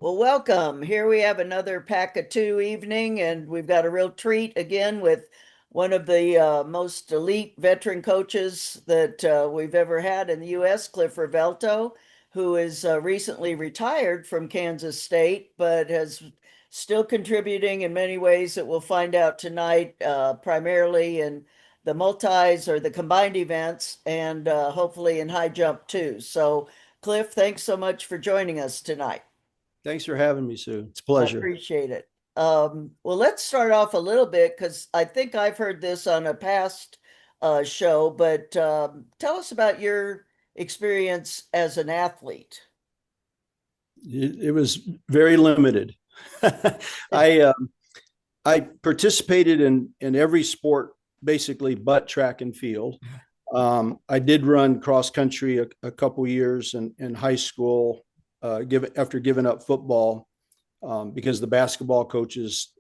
Well, welcome. Here we have another PACA 2 evening, and we've got a real treat again with one of the most elite veteran coaches that we've ever had in the U.S., Cliff Rovelto, who is recently retired from Kansas State, but has still contributing in many ways that we'll find out tonight, primarily in the multis or the combined events, and hopefully in high jump too. So, Cliff, thanks so much for joining us tonight. Thanks for having me, Sue. It's a I pleasure. appreciate it. Well, let's start off a little bit because I think I've heard this on a past show, but tell us about your experience as an athlete. It was very limited. I uh, I participated in every sport basically, but track and field. I did run cross country a couple years in high school, after giving up football, because the basketball coaches,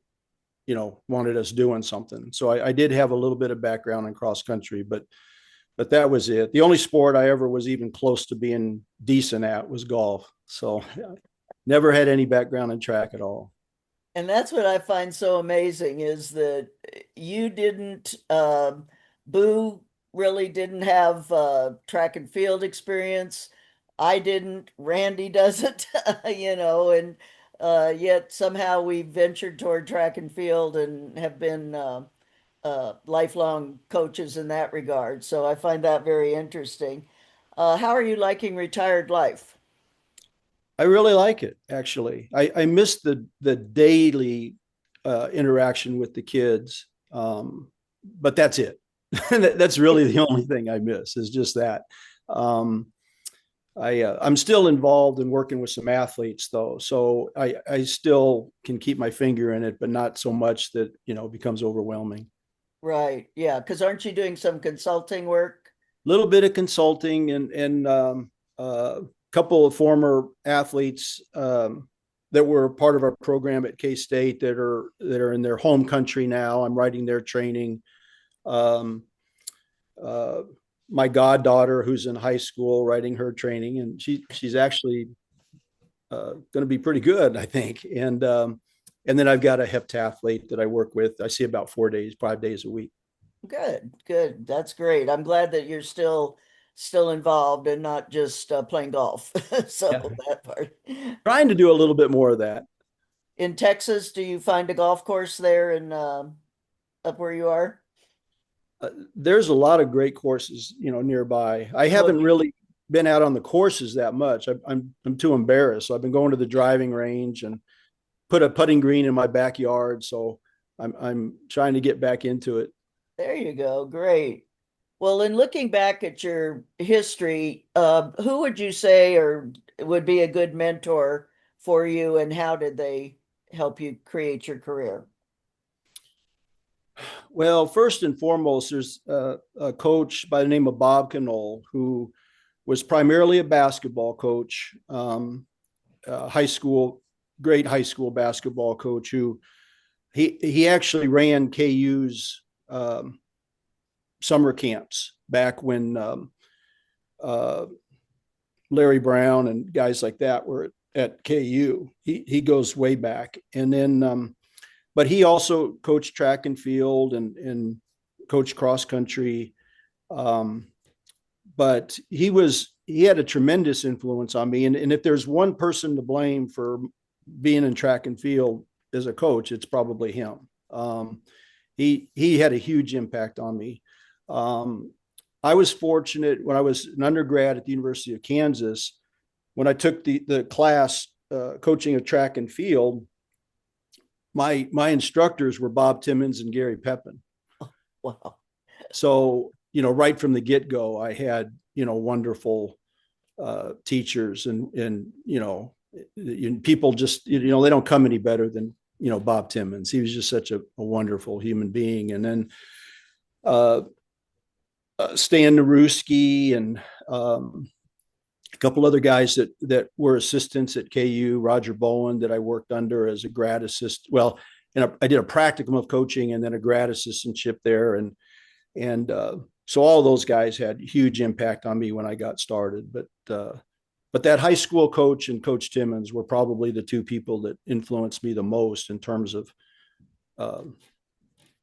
wanted us doing something. So I did have a little bit of background in cross country, but that was it. The only sport I ever was even close to being decent at was golf. So never had any background in track at all. And that's what I find so amazing is that you didn't, Boo really didn't have track and field experience. I didn't, Randy doesn't, and yet somehow we ventured toward track and field and have been lifelong coaches in that regard. So I find that very interesting. How are you liking retired life? I really like it, actually. I miss the daily interaction with the kids, but that's it. That's really the only thing I miss is just that. Um, I'm still involved in working with some athletes though, so I still can keep my finger in it, but not so much that becomes overwhelming. Right. Yeah. Because aren't you doing some consulting work? A little bit of consulting and a couple of former athletes that were part of our program at K State that are in their home country now. I'm writing their training. Um, uh, my goddaughter, who's in high school, writing her training, and she's actually going to be pretty good, I think. And then I've got a heptathlete that I work with. I see about 4 days, 5 days a week. Good, good. That's great. I'm glad that you're still involved and not just playing golf. So Yeah, that part. trying to do a little bit more of that. In Texas, do you find a golf course there and up where you are? There's a lot of great courses, nearby. I Well, haven't really been out on the courses that much. I'm too embarrassed. So I've been going to the driving range and put a putting green in my backyard. So I'm trying to get back into it. there you go. Great. Well, in looking back at your history, who would you say or would be a good mentor for you, and how did they help you create your career? Well, first and foremost, there's a coach by the name of Bob Knoll, who was primarily a basketball coach, high school, great high school basketball coach who he actually ran KU's summer camps back when uh, Larry Brown and guys like that were at KU. He goes way back, and then but he also coached track and field and coached cross country. Um, but he had a tremendous influence on me, and if there's one person to blame for being in track and field as a coach, it's probably him. He had a huge impact on me. Um, I was fortunate when I was an undergrad at the University of Kansas, when I took the class coaching of track and field. My instructors were Bob Timmons and Gary Pepin. Wow. So right from the get go, I had wonderful teachers and people just they don't come any better than Bob Timmons. He was just such a wonderful human being. And then uh, Stan Naruski and a couple other guys that were assistants at KU, Roger Bowen, that I worked under as a grad assistant. Well, I did a practicum of coaching and then a grad assistantship there, and so all those guys had huge impact on me when I got started. But but that high school coach and Coach Timmons were probably the two people that influenced me the most in terms of um,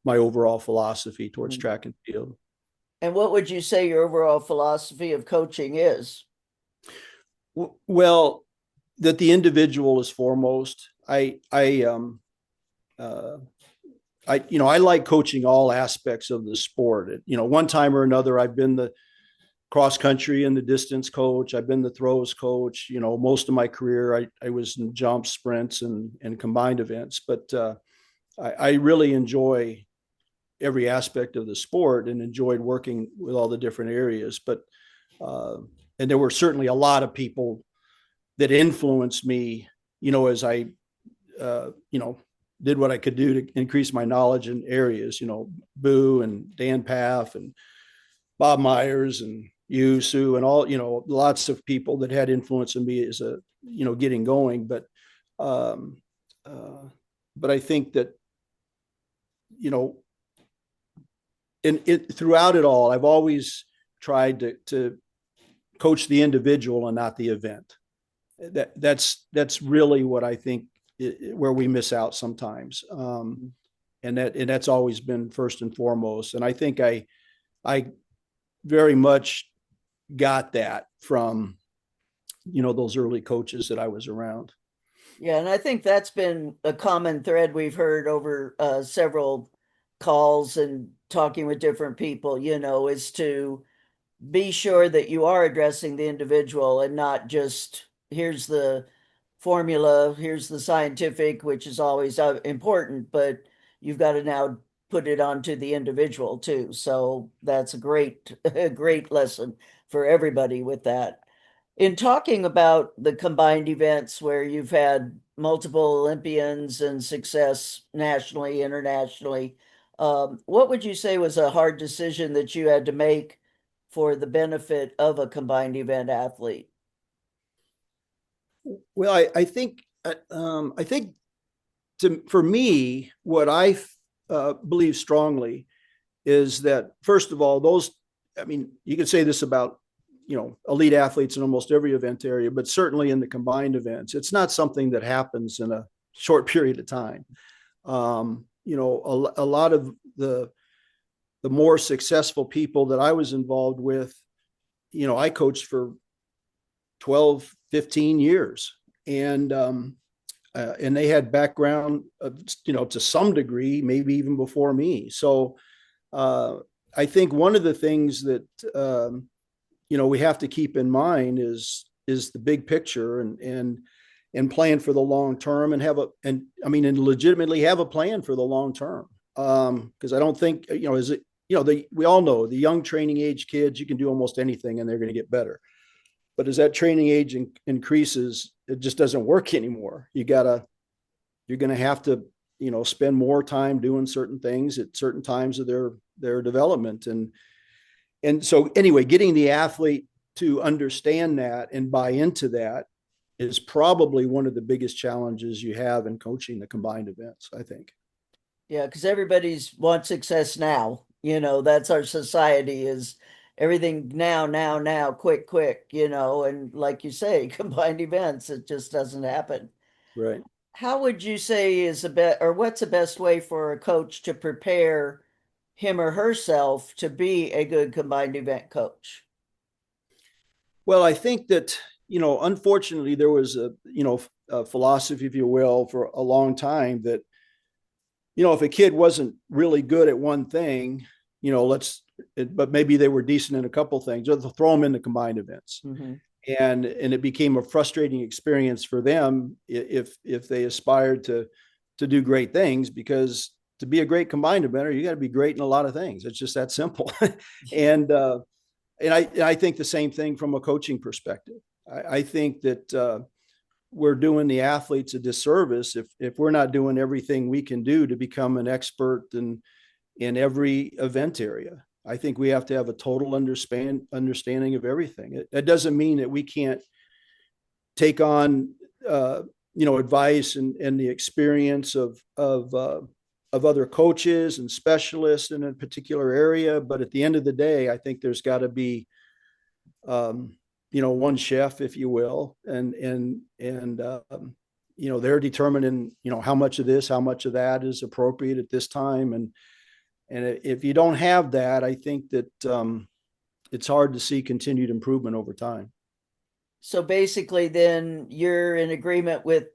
my overall philosophy towards Mhm. track and field. And what would you say your overall philosophy of coaching is? Well, that the individual is foremost. Uh, I like coaching all aspects of the sport. One time or another, I've been the cross country and the distance coach. I've been the throws coach. Most of my career, I was in jumps, sprints, and combined events. But I really enjoy every aspect of the sport and enjoyed working with all the different areas. But uh, and there were certainly a lot of people that influenced me, as I, did what I could do to increase my knowledge in areas, Boo and Dan Paff and Bob Myers and you, Sue, and all, lots of people that had influence in me as getting going. Um, uh, but I think that, you know, throughout it all, I've always tried to coach the individual and not the event. That's really what I think where we miss out sometimes. And that's always been first and foremost. And I think I very much got that from those early coaches that I was around. Yeah, and I think that's been a common thread we've heard over several calls and talking with different people, is to be sure that you are addressing the individual and not just here's the formula, here's the scientific, which is always important, but you've got to now put it onto the individual too. So that's a great, a great lesson for everybody with that. In talking about the combined events where you've had multiple Olympians and success nationally, internationally, what would you say was a hard decision that you had to make for the benefit of a combined event athlete? Well, I think for me, what I believe strongly is that first of all, I mean, you could say this about elite athletes in almost every event area, but certainly in the combined events, it's not something that happens in a short period of time. A lot of the more successful people that I was involved with, I coached for 12, 15 years. And they had background, to some degree, maybe even before me. So uh, I think one of the things that we have to keep in mind is the big picture and plan for the long term and legitimately have a plan for the long term. Because I don't think is it we all know the young training age kids, you can do almost anything and they're going to get better. But as that training age increases, it just doesn't work anymore. You're going to have to spend more time doing certain things at certain times of their development. And so anyway, getting the athlete to understand that and buy into that is probably one of the biggest challenges you have in coaching the combined events, I think. Yeah, because everybody's wants success now. That's our society is everything now, now, now, quick, quick, and like you say, combined events, it just doesn't happen. Right. How would you say is a bet or what's the best way for a coach to prepare him or herself to be a good combined event coach? Well, I think that, unfortunately, there was a philosophy, if you will, for a long time that, if a kid wasn't really good at one thing, but maybe they were decent in a couple things, they'll throw them into combined events. Mhm. And it became a frustrating experience for them if they aspired to do great things, because to be a great combined eventer, you got to be great in a lot of things. It's just that simple. and I think the same thing from a coaching perspective. I think that we're doing the athletes a disservice if we're not doing everything we can do to become an expert in every event area. I think we have to have a total understanding of everything. It doesn't mean that we can't take on advice and the experience of other coaches and specialists in a particular area. But at the end of the day, I think there's got to be one chef, if you will, they're determining, how much of this, how much of that is appropriate at this time. And if you don't have that, I think that it's hard to see continued improvement over time. So basically, then you're in agreement with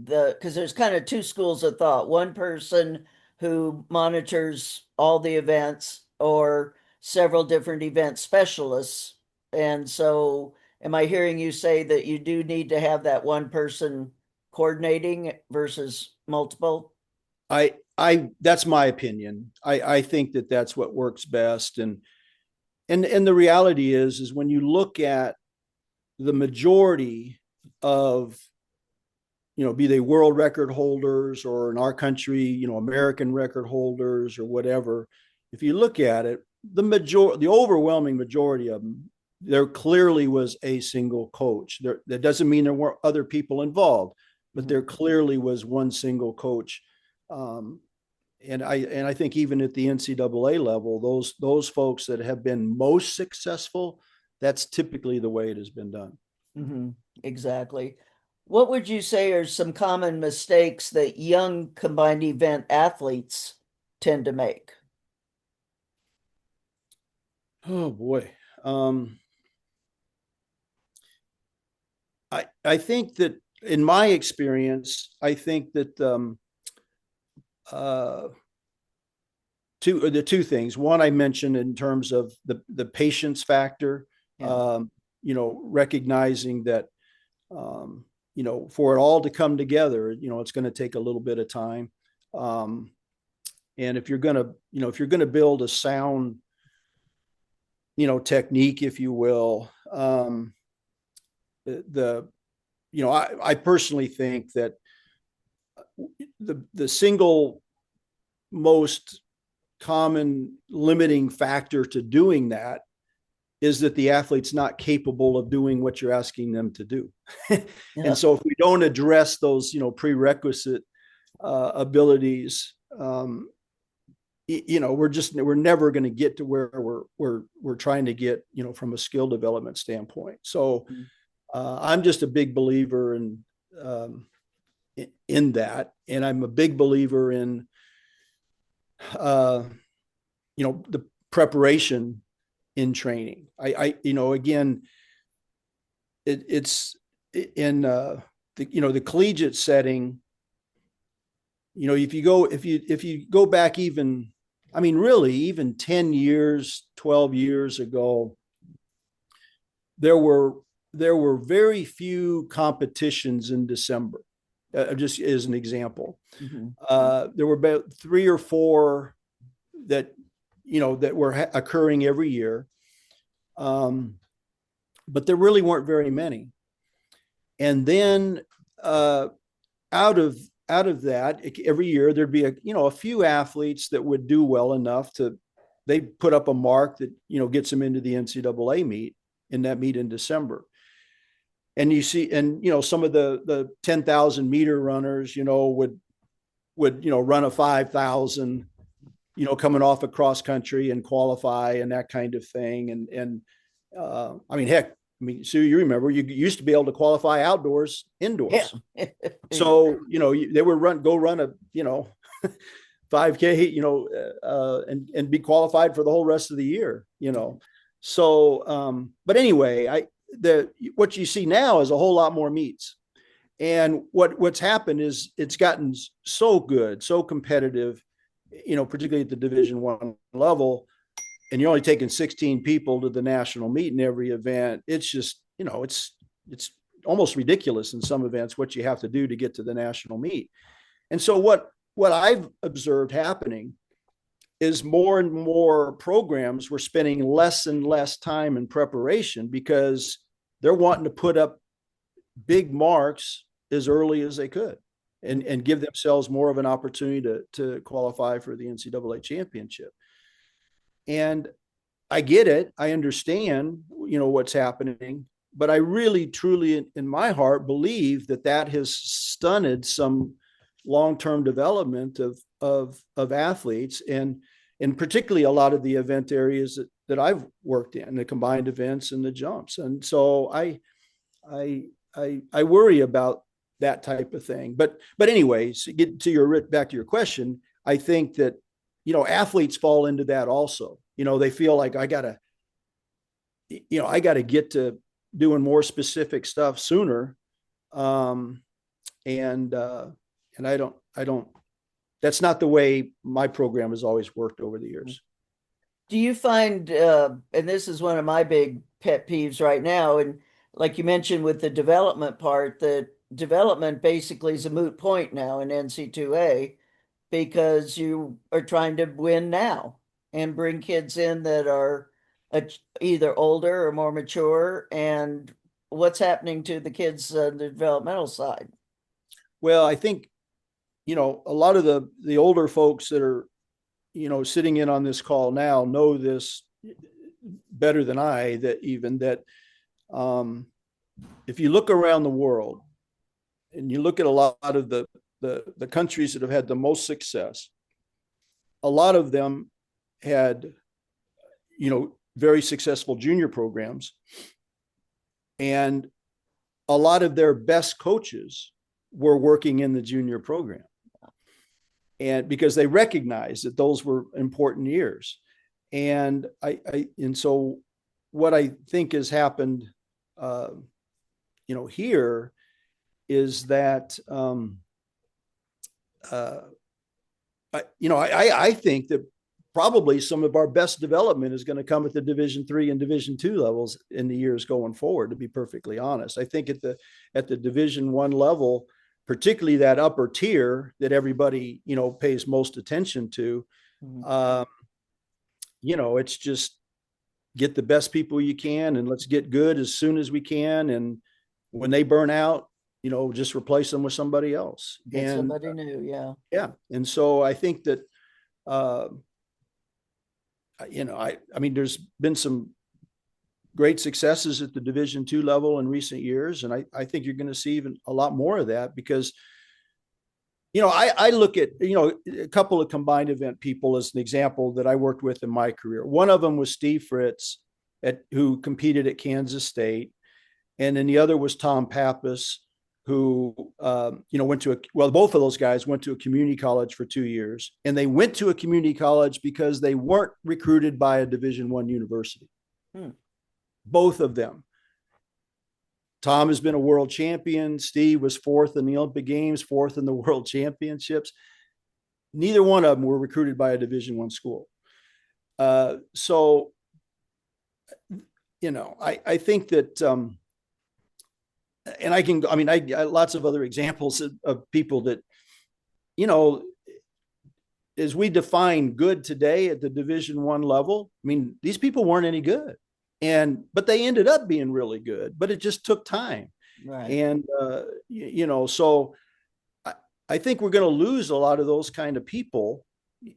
because there's kind of two schools of thought. One person who monitors all the events or several different event specialists. And so, am I hearing you say that you do need to have that one person coordinating versus multiple? That's my opinion. I think that that's what works best. And the reality is when you look at the majority of, be they world record holders or in our country, American record holders or whatever, if you look at it, the overwhelming majority of them, there clearly was a single coach. That doesn't mean there weren't other people involved, but there clearly was one single coach. And I think even at the NCAA level, those folks that have been most successful, that's typically the way it has been done. Mm-hmm. Exactly. What would you say are some common mistakes that young combined event athletes tend to make? Oh boy. I think that in my experience, I think that uh, the two things. One I mentioned in terms of the patience factor. Yeah. Recognizing that for it all to come together, it's going to take a little bit of time. And if you're gonna build a sound, technique, if you will, I personally think that the single most common limiting factor to doing that is that the athlete's not capable of doing what you're asking them to do. Yeah. And so if we don't address those, prerequisite abilities, we're never going to get to where we're trying to get, from a skill development standpoint. So I'm just a big believer in that, and I'm a big believer in the preparation in training. Again, it's in the collegiate setting. If you go back even, really even 10 years, 12 years ago, there were very few competitions in December. Just as an example, there were about 3 or 4 that were occurring every year, but there really weren't very many. And then out of that, every year there'd be a few athletes that would do well enough they put up a mark that gets them into the NCAA meet, in that meet in December. And you see, and some of the 10,000 meter runners would run a 5,000, coming off a cross country and qualify and that kind of thing. Heck, Sue, you remember you used to be able to qualify outdoors, indoors. Yeah. So they would run a 5K, and be qualified for the whole rest of the year. So but anyway, what you see now is a whole lot more meets. And what's happened is it's gotten so good, so competitive, particularly at the Division I level, and you're only taking 16 people to the national meet in every event. It's just, it's almost ridiculous in some events what you have to do to get to the national meet. And so what I've observed happening is more and more programs were spending less and less time in preparation because they're wanting to put up big marks as early as they could and give themselves more of an opportunity to qualify for the NCAA championship. And I get it. I understand, what's happening, but I really, truly, in my heart, believe that has stunted some long-term development of athletes, and particularly a lot of the event areas that I've worked in, the combined events and the jumps. And so I I worry about that type of thing. But anyways, get to your back to your question. I think that athletes fall into that also. They feel like I got to get to doing more specific stuff sooner. Um, and I don't. That's not the way my program has always worked over the years. Do you find, and this is one of my big pet peeves right now, and like you mentioned with the development part, that development basically is a moot point now in NC2A because you are trying to win now and bring kids in that are either older or more mature. And what's happening to the kids on the developmental side? Well, I think a lot of the older folks that are sitting in on this call now know this better than I, that um, if you look around the world and you look at a lot of the countries that have had the most success, a lot of them had very successful junior programs, and a lot of their best coaches were working in the junior program, and because they recognized that those were important years. And so what I think has happened uh, here is that uh, I think that probably some of our best development is going to come at the Division III and Division II levels in the years going forward. To be perfectly honest, I think at the Division I level, particularly that upper tier that everybody pays most attention to, Mhm. um, it's just get the best people you can and let's get good as soon as we can. And when they burn out, just replace them with somebody else. Get And somebody new, yeah. yeah, and so I think that uh, I mean, there's been some great successes at the Division II level in recent years, and I think you're going to see even a lot more of that because I look at a couple of combined event people as an example that I worked with in my career. One of them was Steve Fritz, who competed at Kansas State, and then the other was Tom Pappas, who went to both of those guys went to a community college for 2 years, and they went to a community college because they weren't recruited by a Division I university. Hmm. Both of them. Tom has been a world champion. Steve was fourth in the Olympic Games, fourth in the World Championships. Neither one of them were recruited by a Division I school. So, I think that, and I lots of other examples of people that, as we define good today at the Division I level, I mean, these people weren't any good. But they ended up being really good, but it just took time. Right. And, so I think we're going to lose a lot of those kind of people.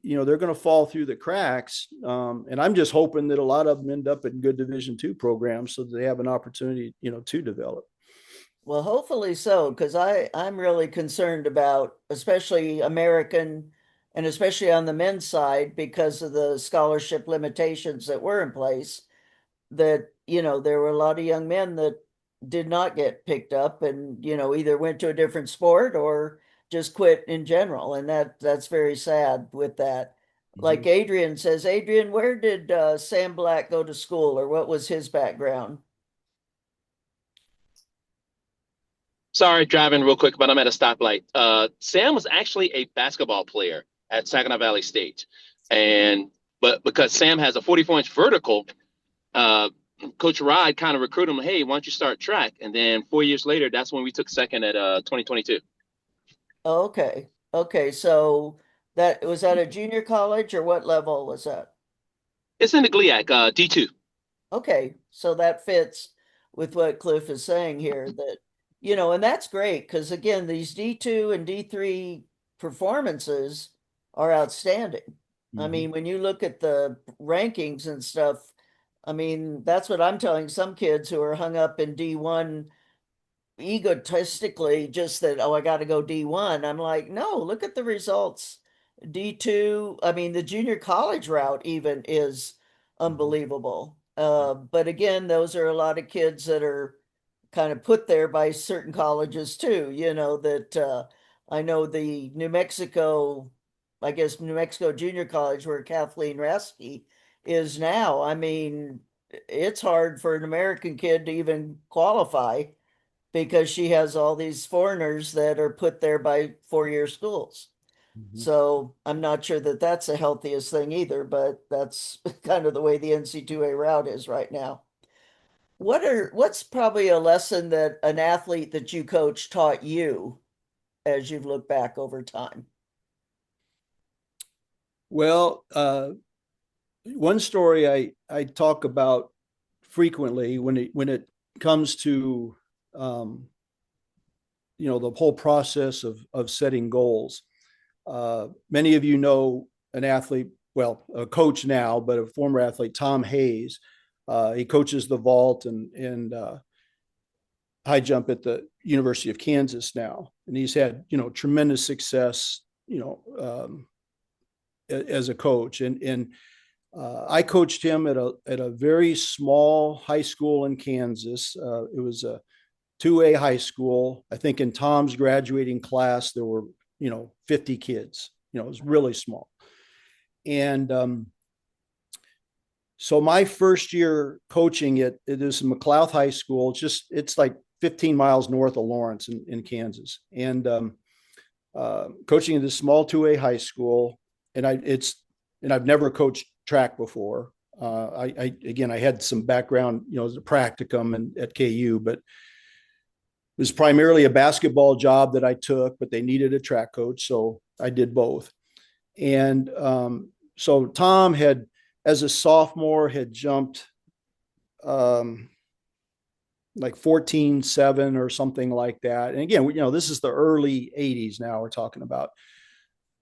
They're going to fall through the cracks. And I'm just hoping that a lot of them end up in good Division II programs so that they have an opportunity, to develop. Well, hopefully so, because I'm really concerned about especially American and especially on the men's side because of the scholarship limitations that were in place, that, there were a lot of young men that did not get picked up and, either went to a different sport or just quit in general. And that's very sad with that. Like Mm-hmm. Adrian says, Adrian, where did Sam Black go to school or what was his background? Sorry, driving real quick, but I'm at a stoplight. Sam was actually a basketball player at Saginaw Valley State, and but because Sam has a 44-inch vertical, uh, Coach Rod kind of recruited him. Hey, why don't you start track? And then 4 years later, that's when we took second at 2022. Okay. Okay. So that was that a junior college or what level was that? It's in the GLIAC, D2. Okay. So that fits with what Cliff is saying here that, and that's great because again, these D2 and D3 performances are outstanding. I Mm-hmm. mean, when you look at the rankings and stuff, I mean, that's what I'm telling some kids who are hung up in D1 egotistically, just that, oh, I got to go D1. I'm like, no, look at the results. D2, I mean, the junior college route even is unbelievable. But again, those are a lot of kids that are kind of put there by certain colleges too, that I know the New Mexico, I guess New Mexico Junior College where Kathleen Rasky is now. I mean, it's hard for an American kid to even qualify because she has all these foreigners that are put there by four-year schools. Mhm. So I'm not sure that that's the healthiest thing either, but that's kind of the way the NC2A route is right now. What's probably a lesson that an athlete that you coach taught you as you've looked back over time? Well, one story I talk about frequently when it comes to the whole process of setting goals. Many of you know an athlete, well, a coach now, but a former athlete, Tom Hayes. He coaches the vault and high jump at the University of Kansas now, and he's had tremendous success as a coach. And I coached him at a very small high school in Kansas. It was a 2A high school. I think in Tom's graduating class there were 50 kids. It was really small. And so my first year coaching it is McLouth High School. It's like 15 miles north of Lawrence in Kansas. And coaching in this small 2A high school, and I've never coached track before. I had some background, as a practicum and at KU, but it was primarily a basketball job that I took, but they needed a track coach, so I did both. And so Tom had, as a sophomore, had jumped like 14.7 or something like that. And again, this is the early 80s now we're talking about.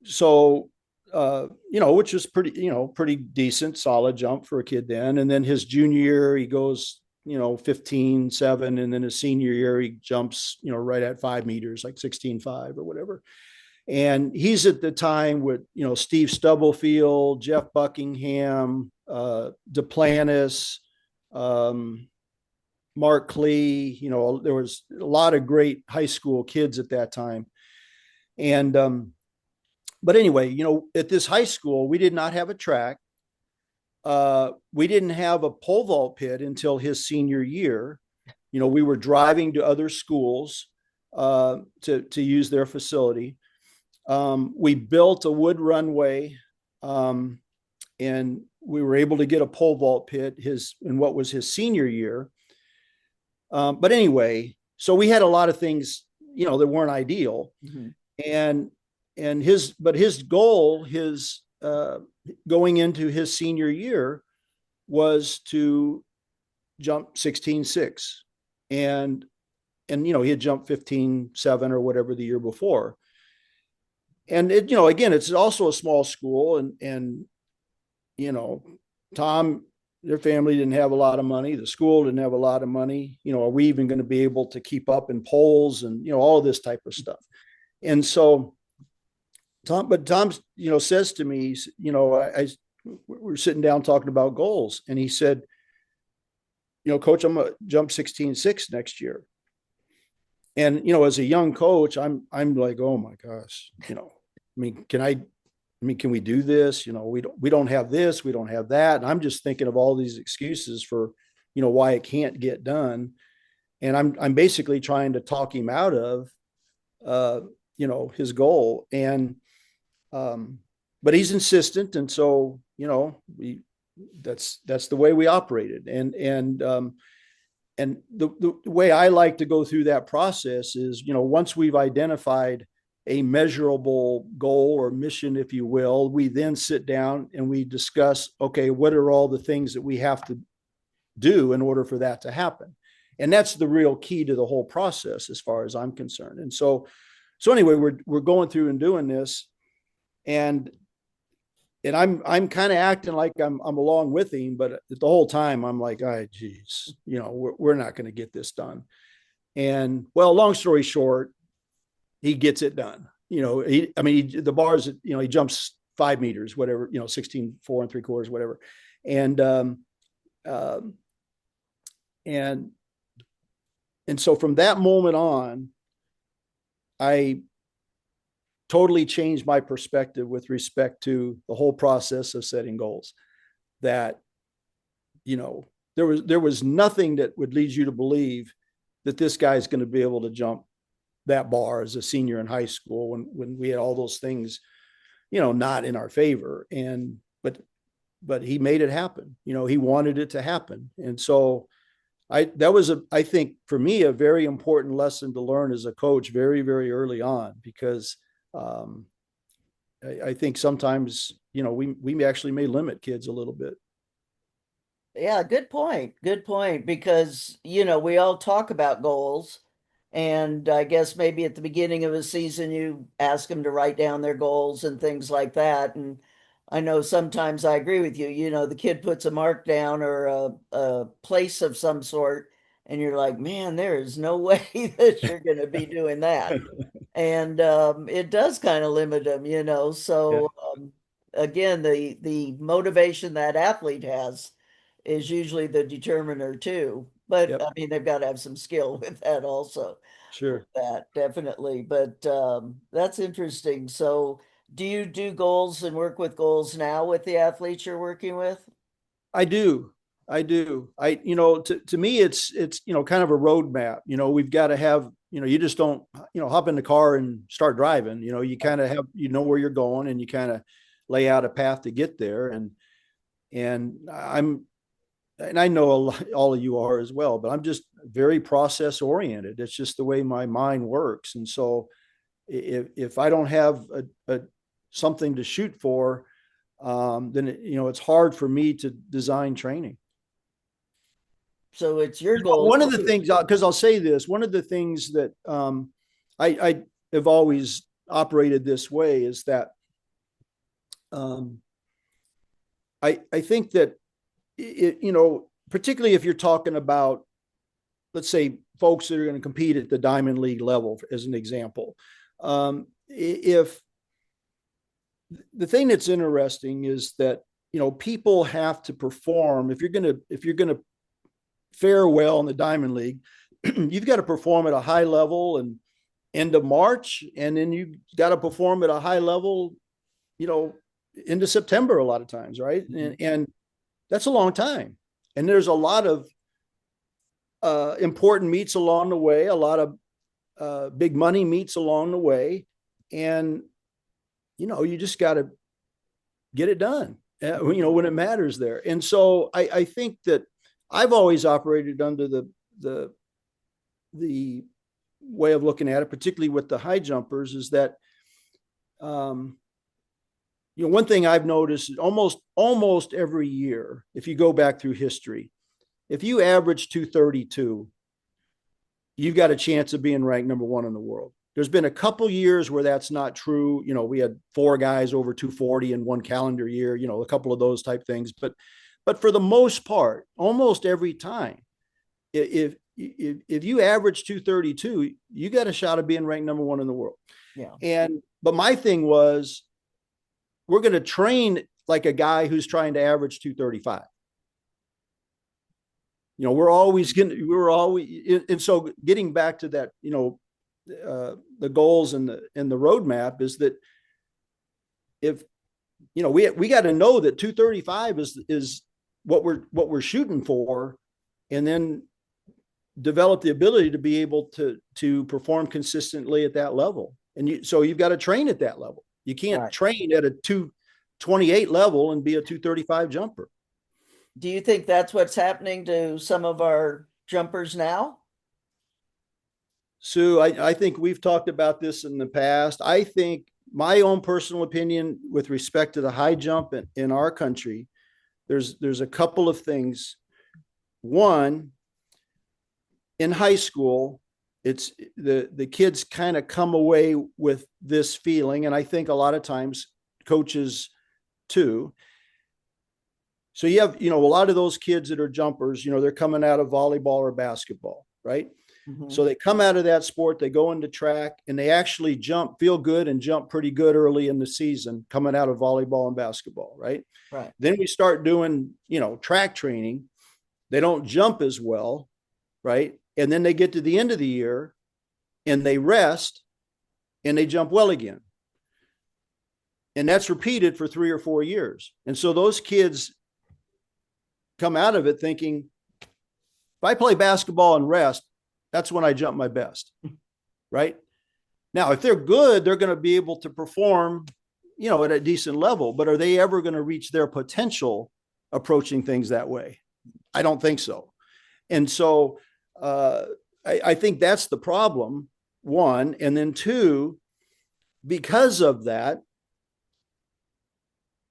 So, which was pretty decent, solid jump for a kid then. And then his junior year, he goes, 15.7. And then his senior year, he jumps, right at 5 meters, like 16.5 or whatever. And he's at the time with, Steve Stubblefield, Jeff Buckingham, Duplantis, Mark Klee. There was a lot of great high school kids at that time. And, but anyway, at this high school, we did not have a track. We didn't have a pole vault pit until his senior year. We were driving to other schools to use their facility. We built a wood runway, and we were able to get a pole vault pit in what was his senior year. But anyway, so we had a lot of things, that weren't ideal. Mm-hmm. And his goal, going into his senior year, was to jump 16.6. And he had jumped 15.7 or whatever the year before. And again, it's also a small school, and Tom, their family didn't have a lot of money. The school didn't have a lot of money. Are we even going to be able to keep up in polls and, all this type of stuff? And so Tom says to me, we're sitting down talking about goals. And he said, Coach, I'm going to jump 16.6 next year. And, as a young coach, I'm like, oh my gosh, can we do this? We don't have this, we don't have that. And I'm just thinking of all these excuses for, why it can't get done. And I'm basically trying to talk him out of, his goal. And, but he's insistent. And so, that's the way we operated. And the way I like to go through that process is, once we've identified a measurable goal or mission, if you will, we then sit down and we discuss, okay, what are all the things that we have to do in order for that to happen? And that's the real key to the whole process, as far as I'm concerned. And so anyway, we're going through and doing this, and I'm kind of acting like I'm along with him, but the whole time I'm like, oh, geez, we're not going to get this done. And well, long story short, he gets it done. The bars, he jumps 5 meters, whatever, 16.4 3/4, whatever. And um, and and so from that moment on, I totally changed my perspective with respect to the whole process of setting goals. That, you know, there was nothing that would lead you to believe that this guy's going to be able to jump that bar as a senior in high school when we had all those things, not in our favor. And but he made it happen. He wanted it to happen. And so that was I think for me, a very important lesson to learn as a coach very, very early on, because um, I think sometimes, we actually may limit kids a little bit. Yeah, good point. Good point. Because, we all talk about goals. And I guess maybe at the beginning of a season, you ask them to write down their goals and things like that. And I know sometimes I agree with you. The kid puts a mark down or a place of some sort, and you're like, man, there is no way that you're going to be doing that. And it does kind of limit them, Yeah. So again, the motivation that athlete has is usually the determiner too. But Yep. I mean, they've got to have some skill with that also. With Sure. that, definitely. But that's interesting. So, do you do goals and work with goals now with the athletes you're working with? I do. I do. To me, it's kind of a roadmap. We've got to have, you just don't, hop in the car and start driving. You kind of have, where you're going, and you kind of lay out a path to get there. And I know all of you are as well, but I'm just very process oriented. It's just the way my mind works. And so if I don't have a something to shoot for, then it's hard for me to design training. So it's your goal One of the too. things, because I'll say this, one of the things that I have always operated this way is that um, I think that particularly if you're talking about, let's say, folks that are going to compete at the Diamond League level, as an example. If the thing that's interesting is that, people have to perform. If you're going to fare well in the Diamond League, you've got to perform at a high level and end of March, and then you got to perform at a high level, you know, into September a lot of times, right? And that's a long time. And there's a lot of important meets along the way, a lot of big money meets along the way, and you just got to get it done. When it matters there. And so I think that I've always operated under the way of looking at it, particularly with the high jumpers, is that one thing I've noticed is almost every year, if you go back through history, if you average 232, you've got a chance of being ranked number one in the world. There's been a couple years where that's not true. We had 4 guys over 240 in one calendar year, a couple of those type things. But for the most part, almost every time, if you average 232, you got a shot of being ranked number one in the world. Yeah. But my thing was, we're going to train like a guy who's trying to average 235. And so getting back to that, the goals and the roadmap is that if we got to know that 235 is what we're shooting for, and then develop the ability to be able to perform consistently at that level. And so you've got to train at that level. You can't train at a 228 level and be a 235 jumper. Do you think that's what's happening to some of our jumpers now? Sue, I think we've talked about this in the past. I think my own personal opinion with respect to the high jump in our country, there's a couple of things. One, in high school, it's the kids kind of come away with this feeling, and I think a lot of times coaches too. So you have, a lot of those kids that are jumpers, they're coming out of volleyball or basketball, right? Mhm. So they come out of that sport, they go into track, and they actually feel good and jump pretty good early in the season coming out of volleyball and basketball, right? Right. Then we start doing, track training. They don't jump as well, right? And then they get to the end of the year and they rest and they jump well again. And that's repeated for 3 or 4 years. And so those kids come out of it thinking, if I play basketball and rest, that's when I jump my best, right? Now, if they're good, they're going to be able to perform, at a decent level. But are they ever going to reach their potential approaching things that way? I don't think so. And so I think that's the problem, one. And then two, because of that,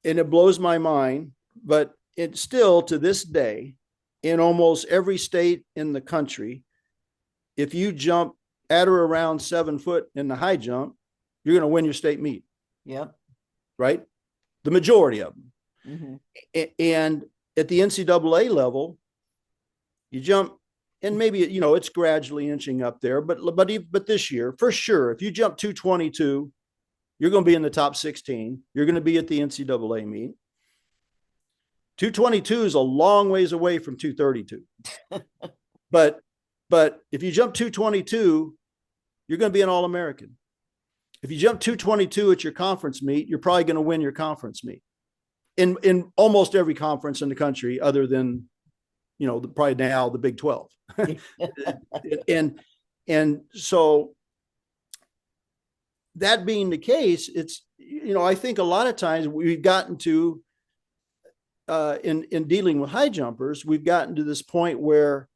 and it blows my mind, but it's still to this day, in almost every state in the country, if you jump at or around 7 foot in the high jump, you're going to win your state meet. Yep. Right? The majority of them. Mm-hmm. And at the NCAA level, you jump, and maybe, it's gradually inching up there, but this year, for sure, if you jump 222, you're going to be in the top 16. You're going to be at the NCAA meet. 222 is a long ways away from 232. But if you jump 222, you're going to be an All-American. If you jump 222 at your conference meet, you're probably going to win your conference meet in almost every conference in the country, other than, probably now the Big 12. and so that being the case, it's, I think a lot of times we've gotten to, in dealing with high jumpers, we've gotten to this point where,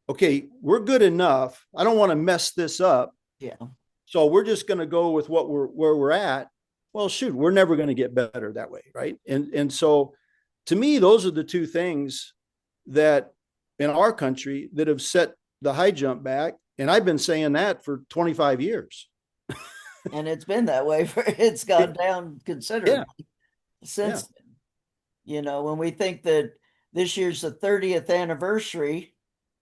okay, we're good enough. I don't want to mess this up. Yeah. So we're just going to go with where we're at. Well, shoot, we're never going to get better that way, right? And so, to me, those are the two things that in our country that have set the high jump back. And I've been saying that for 25 years. And it's been that way it's gone down considerably since then. When we think that this year's the 30th anniversary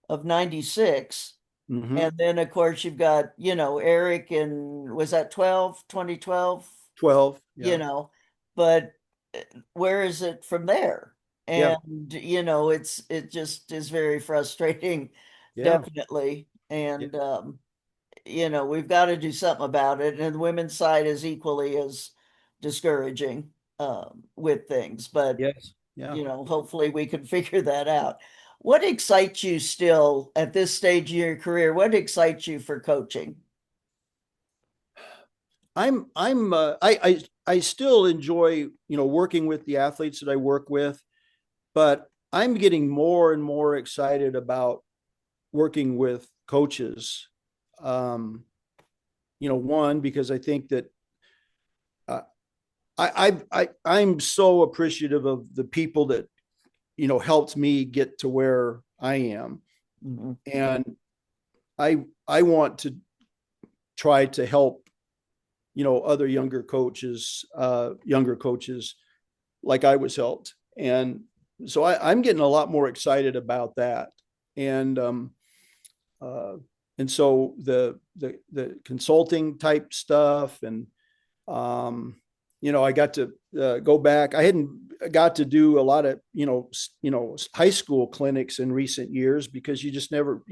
of 96. Mm-hmm. And then of course you've got, Eric, and was that 2012? 12, yeah. But where is it from there? Yeah. And it just is very frustrating, Yeah. definitely. And we've got to do something about it. And the women's side is equally as discouraging with things. But Yes. Yeah. hopefully we can figure that out. What excites you still at this stage of your career? What excites you for coaching? I still enjoy, working with the athletes that I work with, but I'm getting more and more excited about working with coaches. One, because I think that I'm so appreciative of the people that, helped me get to where I am. Mm-hmm. And I want to try to help, other younger coaches like I was helped. And so I'm getting a lot more excited about that. And so the consulting type stuff, and I got to go back. I hadn't got to do a lot of high school clinics in recent years, because you just never,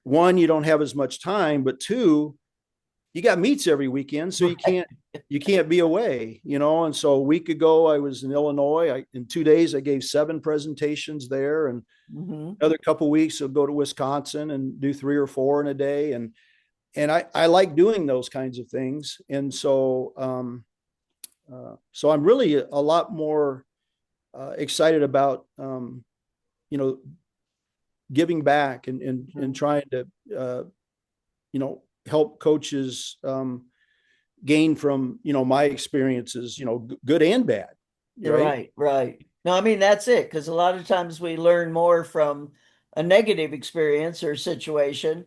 one, you don't have as much time, but two, you got meets every weekend, so you can't be away, And so a week ago I was in Illinois. In 2 days I gave 7 presentations there, and another couple of weeks I'll go to Wisconsin and do 3 or 4 in a day, and I like doing those kinds of things. And so I'm really a lot more excited about giving back and trying to help coaches gain from my experiences, good and bad. Right. No, I mean, that's it, because a lot of times we learn more from a negative experience or situation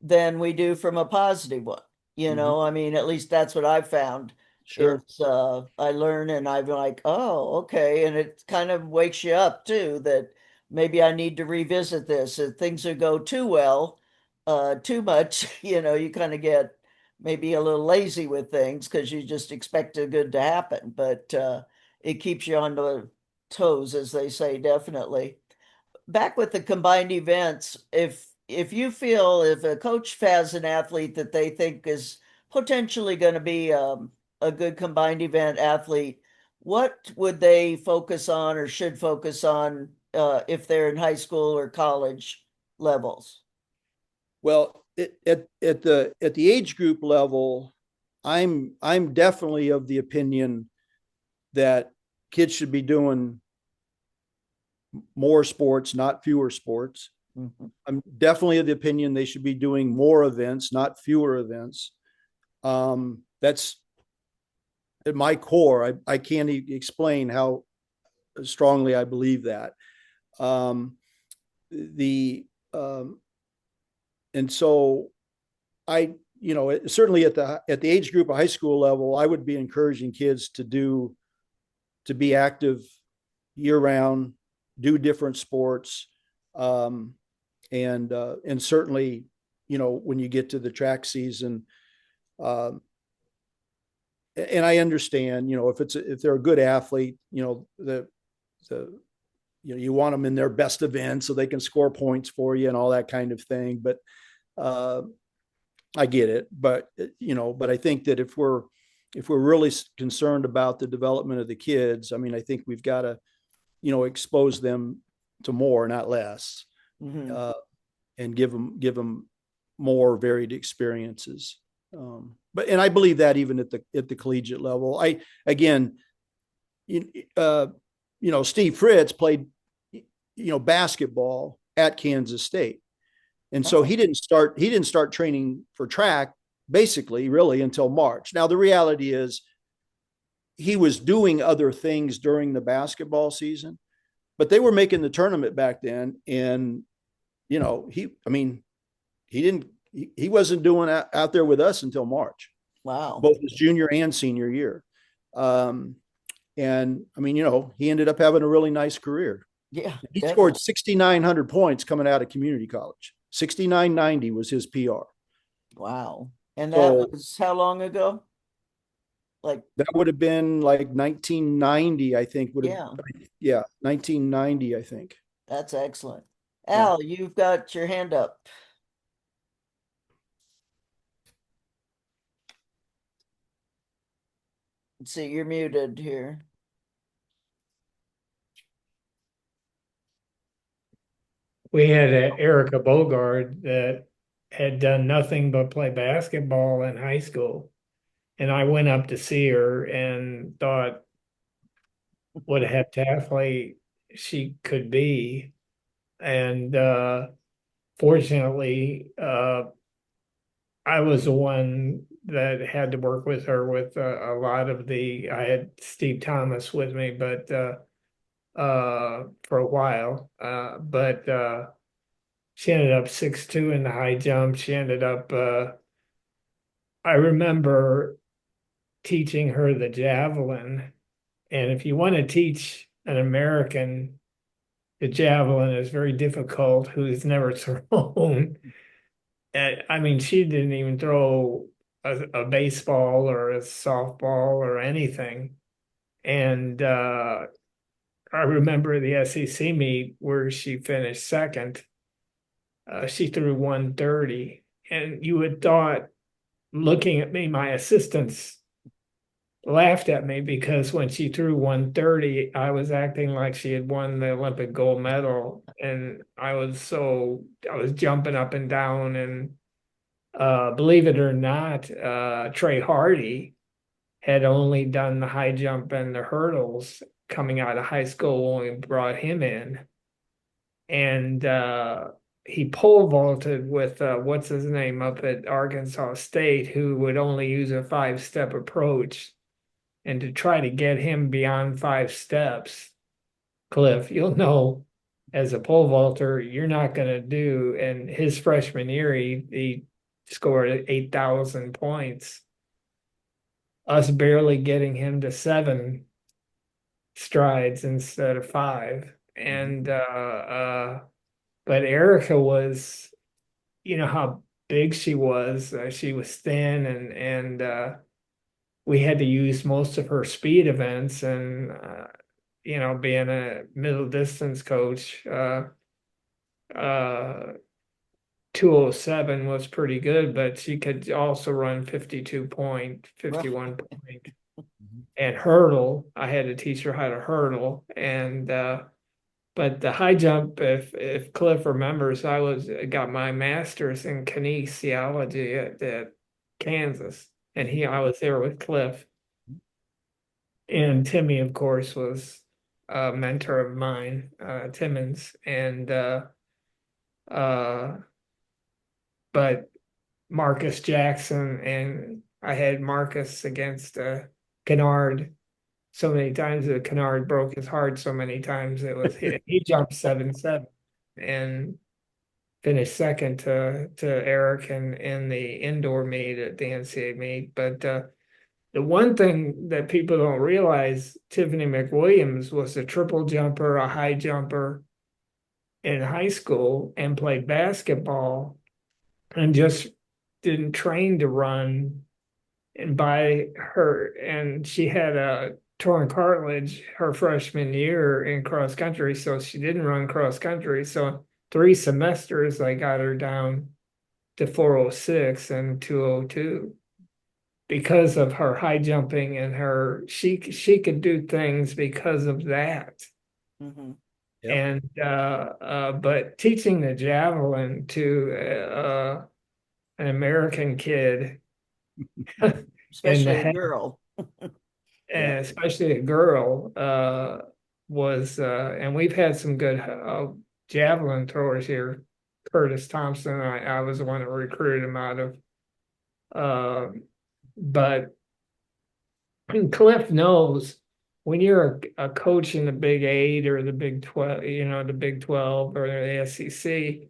than we do from a positive one. I mean, at least that's what I've found. Sure. It's I learn and I'm like, oh, okay. And it kind of wakes you up too, that maybe I need to revisit this. If things would go too well, too much, you kind of get maybe a little lazy with things because you just expect a good to happen. But it keeps you on the toes, as they say, definitely. Back with the combined events, if you feel if a coach has an athlete that they think is potentially going to be a good combined event athlete, what would they focus on or should focus on if they're in high school or college levels? Well, at the age group level, I'm definitely of the opinion that kids should be doing more sports, not fewer sports. Mhm. I'm definitely of the opinion they should be doing more events, not fewer events. That's at my core. I can't explain how strongly I believe that. Um, the and so I, certainly at the age group of high school level, I would be encouraging kids to be active year round, do different sports, and certainly, when you get to the track season, um, and I understand, if they're a good athlete, the you want them in their best event so they can score points for you and all that kind of thing. But uh, I get it, but I think that if we're really concerned about the development of the kids, I mean, I think we've got to, expose them to more, not less, Mhm. uh, and give them more varied experiences. And I believe that even at the collegiate level, I again, you, uh, Steve Fritz played, basketball at Kansas State. And so Oh, he didn't start training for track basically really until March. Now the reality is he was doing other things during the basketball season, but they were making the tournament back then. And, I mean, he wasn't doing out there with us until March, wow. both his junior and senior year. Um, and I mean, he ended up having a really nice career. Yeah, He scored definitely. 6,900 points coming out of community college. 6,990 was his PR. Wow. And that So was how long ago? Like, that would have been like 1990, I think. yeah, Yeah, 1990, I think. that's excellent. Yeah. Al, you've got your hand up. Let's see, you're muted here. We had Erica Bogard that had done nothing but play basketball in high school. And I went up to see her and thought what a heptathlete she could be. And fortunately, I was the one that had to work with her with a lot of I had Steve Thomas with me, but for a while. But she ended up 6'2" in the high jump. She ended up, I remember teaching her the javelin. And if you want to teach an American the javelin is very difficult who's never thrown. I mean, she didn't even throw a baseball or a softball or anything. And I remember the SEC meet where she finished second. She threw 130. And you had thought, looking at me, my assistants laughed at me because when she threw 130, I was acting like she had won the Olympic gold medal. And I was jumping up and down. And believe it or not, Trey Hardy had only done the high jump and the hurdles coming out of high school when we brought him in. And he pole vaulted with what's his name up at Arkansas State, who would only use a 5-step approach. And to try to get him beyond 5 steps, Cliff, you'll know as a pole vaulter, you're not going to do. And his freshman year, he scored 8,000 points, us barely getting him to 7 strides instead of 5. and but Erica was, you know how big she was. She was thin, and we had to use most of her speed events, and you know, being a middle distance coach, 207 was pretty good, but she could also run 51 point and hurdle. I had to teach her how to hurdle, and but the high jump, if Cliff remembers, got my master's in kinesiology at Kansas, and I was there with Cliff, and Timmy, of course, was a mentor of mine, Timmons, and uh, but Marcus Jackson, and I had Marcus against Kennard so many times that Kennard broke his heart so many times. He jumped 7-7 and finished second to Eric in the indoor meet at the NCAA meet. But the one thing that people don't realize, Tiffany McWilliams was a triple jumper, a high jumper in high school, and played basketball and just didn't train to run. And she had a torn cartilage her freshman year in cross country, so she didn't run cross country. So 3 semesters I got her down to 406 and 202 because of her high jumping, and she could do things because of that. Mm-hmm. Yep. And but teaching the javelin to an American kid in Especially the a head, girl. and especially a girl, was and we've had some good javelin throwers here. Curtis Thompson, I was the one that recruited him out of. But Cliff knows when you're a coach in the Big 8 or the Big 12, you know, the Big 12 or the SEC,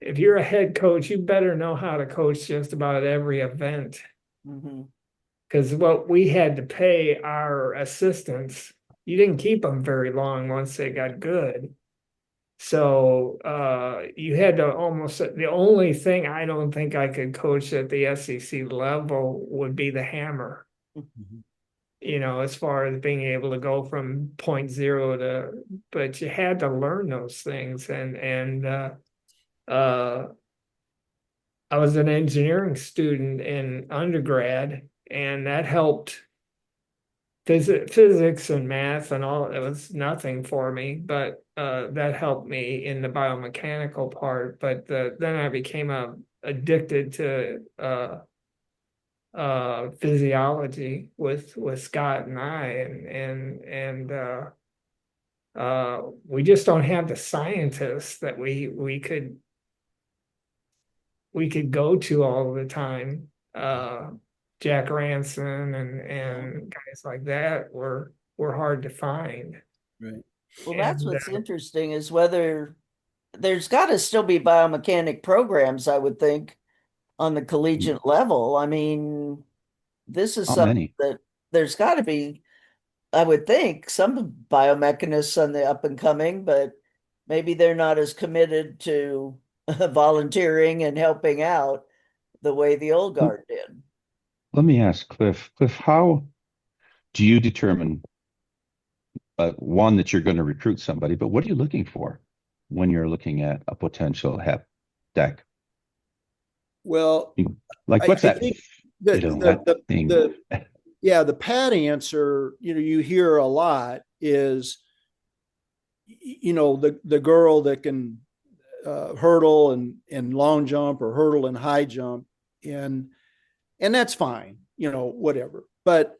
if you're a head coach, you better know how to coach just about every event. Mm-hmm. Because what we had to pay our assistants, you didn't keep them very long once they got good. So you had to almost, the only thing I don't think I could coach at the SEC level would be the hammer. Mm-hmm. You know, as far as being able to go from 0 to, but you had to learn those things. And I was an engineering student in undergrad, and that helped. Physics and math and all, it was nothing for me, but that helped me in the biomechanical part. But then I became addicted to physiology with Scott and I, and we just don't have the scientists that we could go to all the time. Jack Ranson and guys like that were hard to find. Right. Well, that's And what's interesting is whether there's got to still be biomechanic programs, I would think, on the collegiate level. I mean, this is How something many? that there's got to be, I would think, some biomechanists on the up and coming, but maybe they're not as committed to volunteering and helping out the way the old Let guard did. let me ask Cliff. Cliff, how do you determine one that you're going to recruit somebody, but what are you looking for when you're looking at a potential HEP deck? Well, Like I what's that? think That thing. the pat answer, you hear a lot is, the girl that can hurdle and long jump or hurdle and high jump, and that's fine, whatever. But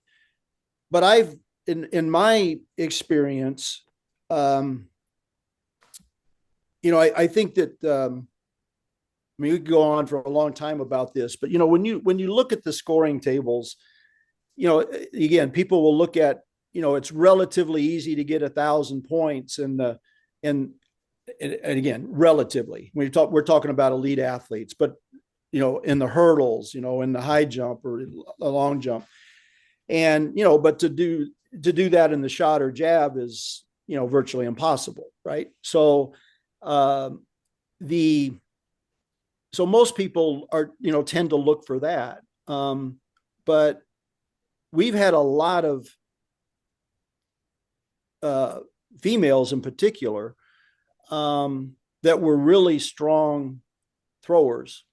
I've in my experience, I think that I mean, we could go on for a long time about this, but when you look at the scoring tables, again, people will look at, it's relatively easy to get 1,000 points, and again, relatively, we're talking about elite athletes, but in the hurdles, in the high jump or the long jump, and but to do that in the shot or jab is virtually impossible, right? So so most people tend to look for that. But we've had a lot of females in particular that were really strong throwers.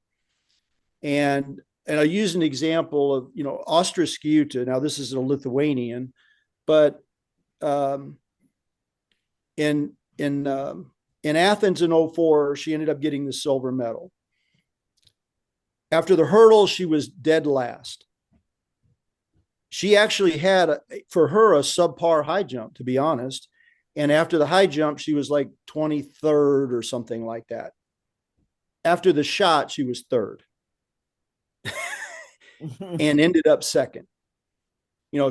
And I use an example of, Ostraskiuta. Now, this is a Lithuanian, but in Athens in 2004, she ended up getting the silver medal. After the hurdle, she was dead last. She actually had, for her, a subpar high jump, to be honest. And after the high jump, she was like 23rd or something like that. After the shot, she was third and ended up second.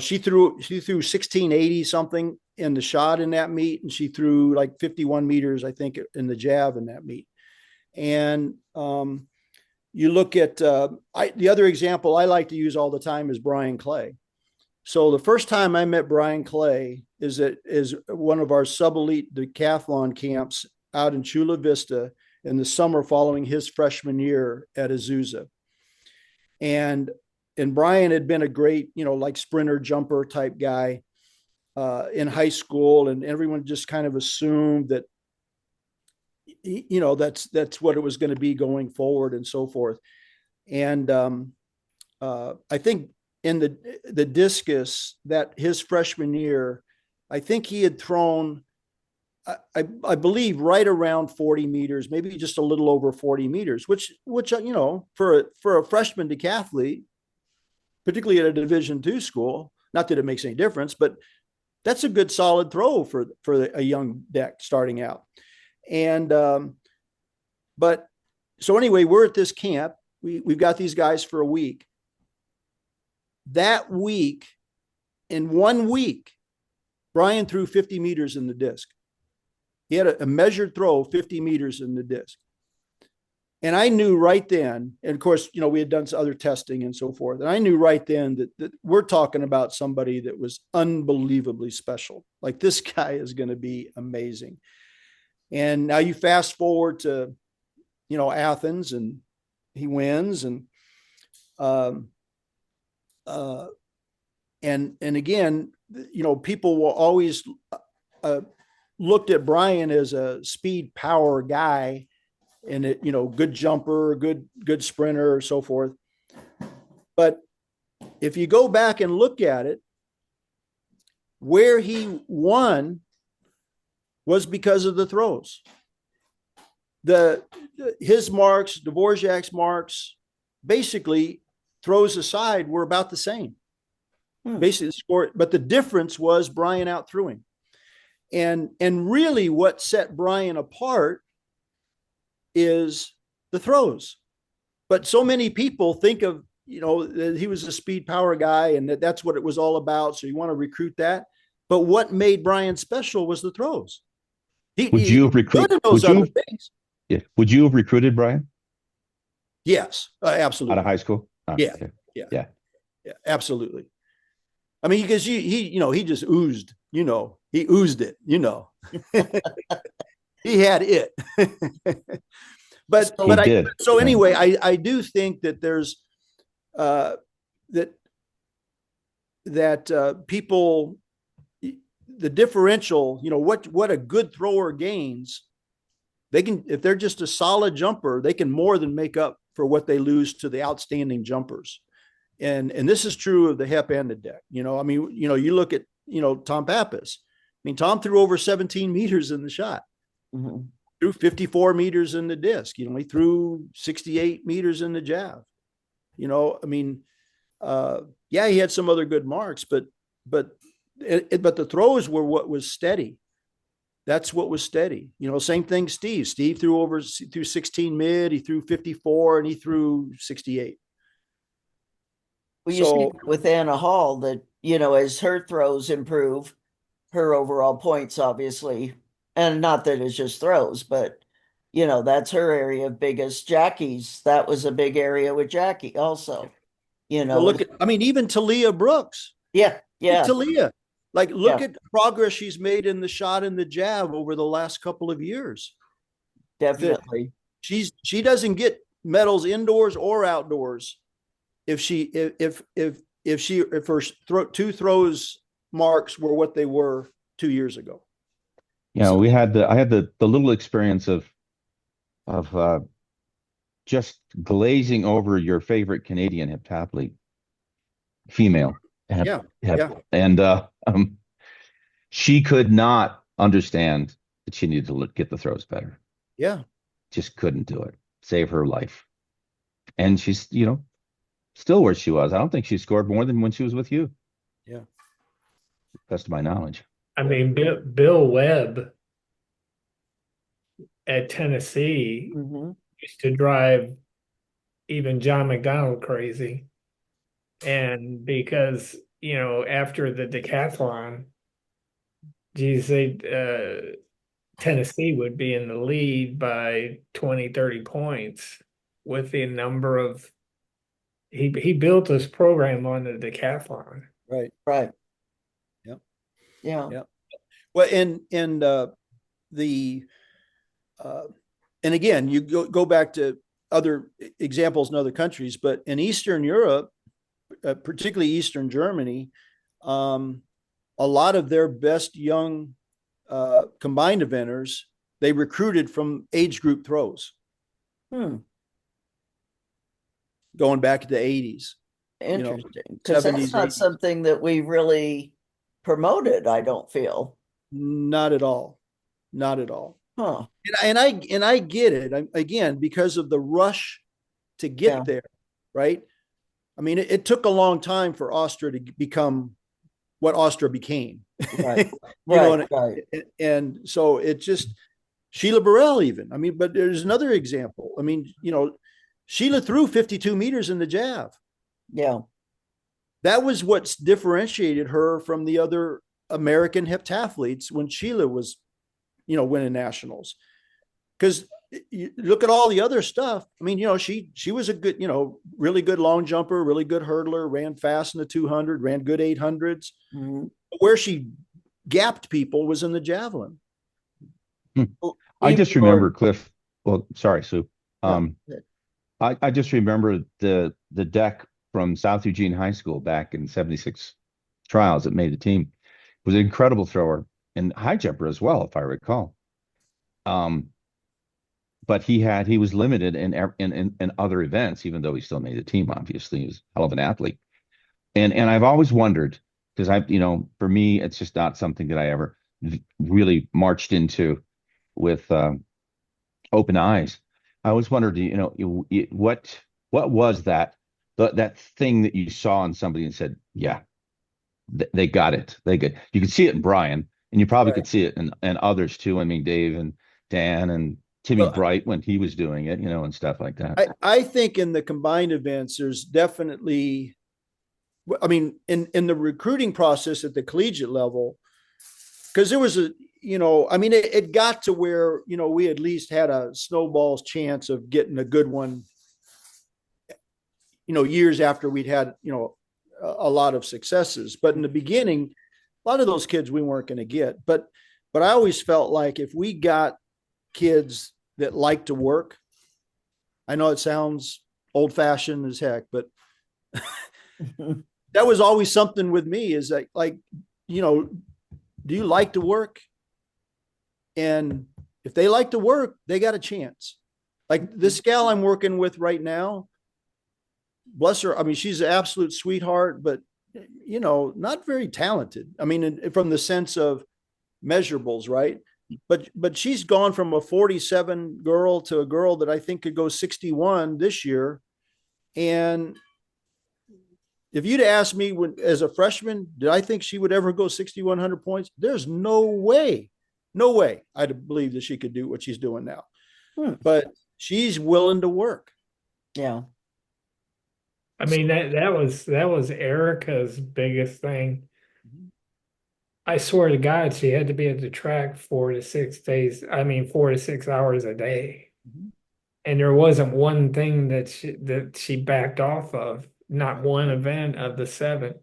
She threw 1680 something in the shot in that meet, and she threw like 51 meters, I think, in the jab in that meet. And you look at the other example I like to use all the time is Brian Clay. So the first time I met Brian Clay is one of our sub-elite decathlon camps out in Chula Vista in the summer following his freshman year at Azusa. And Brian had been a great, like sprinter jumper type guy in high school, and everyone just kind of assumed that, that's what it was going to be going forward and so forth. And I think in the discus that his freshman year, I think he had thrown, I believe, right around 40 meters, maybe just a little over 40 meters, which for a freshman decathlete, particularly at a Division II school, not that it makes any difference, but that's a good solid throw for a young deck starting out. And but so anyway, we're at this camp. We've got these guys for a week. That week, in 1 week, Brian threw 50 meters in the disc. He had a measured throw, 50 meters in the disc. And I knew right then, and of course, we had done some other testing and so forth. And I knew right then that we're talking about somebody that was unbelievably special. Like, this guy is going to be amazing. And now you fast forward to, Athens, and he wins. And again, people will always looked at Brian as a speed power guy, and good jumper, good sprinter, so forth. But if you go back and look at it, where he won was because of the throws. His marks, Dvorak's marks, basically, throws aside, were about the same. Basically, the score, but the difference was Brian out threw him. And really what set Brian apart is the throws. But so many people think of, that he was a speed power guy and that's what it was all about. So you want to recruit that. But what made Brian special was the throws. Would you have recruited those other things? Yeah. Would you have recruited Brian? Yes, absolutely. Out of high school? Oh, yeah. Okay. Yeah, absolutely. I mean, because he just oozed, he oozed it, he had it. So anyway, I do think that there's that people, the differential, what a good thrower gains, they can, if they're just a solid jumper, they can more than make up for what they lose to the outstanding jumpers. And this is true of the hip and the deck. You look at, Tom Pappas. I mean, Tom threw over 17 meters in the shot, threw 54 meters in the disc. He threw 68 meters in the jab. He had some other good marks, but the throws were what was steady. That's what was steady. Same thing, Steve. Steve threw 16 mid, he threw 54, and he threw 68. Well, you see with Anna Hall that, as her throws improve, her overall points, obviously, and not that it's just throws, but, that's her area of biggest. Jackie's, that was a big area with Jackie also, Well, even Talia Brooks. Yeah. Talia. Like, look at the progress she's made in the shot and the jab over the last couple of years. Definitely. She doesn't get medals indoors or outdoors if her two throws marks were what they were 2 years ago. You know, So, I had the little experience of just glazing over your favorite Canadian heptathlete, female. yeah, And she could not understand that she needed to get the throws better. yeah. Just couldn't do it. Save her life. And she's, still where she was. I don't think she scored more than when she was with you. Yeah. Best of my knowledge. I mean, Bill Webb at Tennessee Mhm. used to drive even John McDonald crazy. And because, after the decathlon, geez, Tennessee would be in the lead by 20, 30 points with the number of he built this program on the decathlon. Right. Right. Yep. Yeah. Yep. Well, and the and again, you go back to other examples in other countries, but in Eastern Europe, particularly Eastern Germany, a lot of their best young combined eventers they recruited from age group throws. Going back to the 80s. Interesting. Because 70s, that's not 80s. something that we really promoted, I don't feel. Not at all. Not at all. Huh. And I get it. Again, because of the rush to get there, right? I mean, it took a long time for Austria to become what Austria became. Right. Right. And so it just Sheila Burrell even. I mean, but there's another example. I mean, Sheila threw 52 meters in the jav. Yeah. That was what's differentiated her from the other American heptathletes when Sheila was, winning nationals. Because you look at all the other stuff. I mean, she was a good, really good long jumper, really good hurdler, ran fast in the 200, ran good 800s. Mm-hmm. Where she gapped people was in the javelin. I just remember Cliff. Well, sorry, Sue. Yeah. I just remember the deck from South Eugene High School back in '76 trials that made the team. It was an incredible thrower and high jumper as well, if I recall. But he was limited in other events, even though he still made the team. Obviously, he was a hell of an athlete. And I've always wondered because for me, it's just not something that I ever really marched into with open eyes. I always wondered, what was that thing that you saw in somebody and said, yeah, they got it. You could see it in Brian, and you probably could see it in others too. I mean, Dave and Dan and Timmy Bright when he was doing it, and stuff like that. I think in the combined events, there's definitely, I mean, in the recruiting process at the collegiate level, because there was it got to where, we at least had a snowball's chance of getting a good one, years after we'd had, a lot of successes. But in the beginning, a lot of those kids we weren't going to get. But I always felt like if we got kids that like to work, I know it sounds old fashioned as heck, but that was always something with me is like, do you like to work? And if they like to work, they got a chance. Like this gal I'm working with right now, bless her. I mean, she's an absolute sweetheart, but not very talented. I mean, from the sense of measurables, right? But she's gone from a 47 girl to a girl that I think could go 61 this year. And if you'd asked me as a freshman, did I think she would ever go 6,100 points? There's no way I'd believe that she could do what she's doing now. But she's willing to work. Yeah. I mean, that was Erica's biggest thing. I swear to God, she had to be at the track 4 to 6 days. I mean, 4 to 6 hours a day. And there wasn't one thing that she backed off of, not one event of the 7.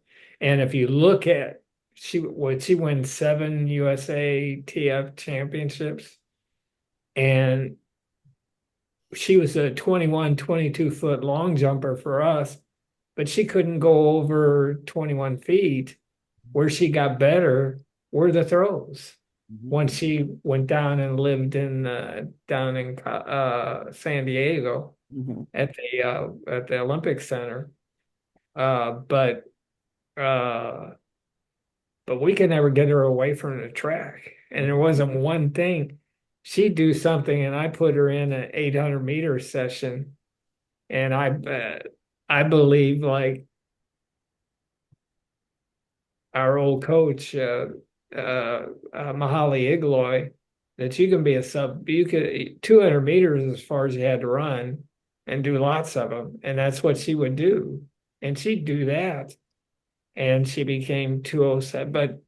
And if you look at she won 7 USA TF championships, and she was a 21, 22 foot long jumper for us, but she couldn't go over 21 feet. Where she got better were the throws. Once she went down and lived in down in San Diego at the Olympic Center. But we could never get her away from the track. And there wasn't one thing. She'd do something, and I put her in an 800-meter session, and I believe, like our old coach, Mahali Igloy, that you can be you could 200 meters as far as you had to run and do lots of them. And that's what she would do. And she'd do that. And she became 207. But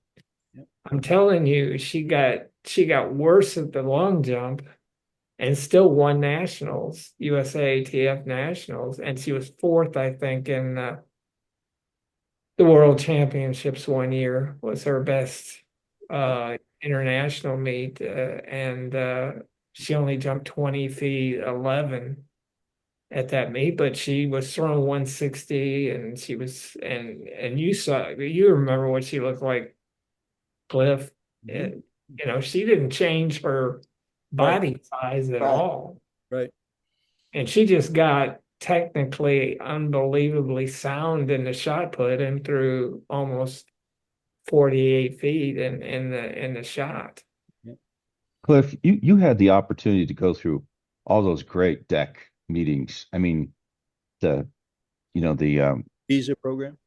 I'm telling you, she got worse at the long jump and still won nationals, USA ATF nationals. And she was fourth, I think, in the world championships one year was her best international meet. And she only jumped 20 feet 11 at that meet, but she was throwing 160, and she was, and you remember what she looked like, Cliff. And, she didn't change her body size at all. Right. And she just got technically unbelievably sound in the shot put and threw almost 48 feet in the shot. Cliff, you had the opportunity to go through all those great deck meetings. I mean, the visa program.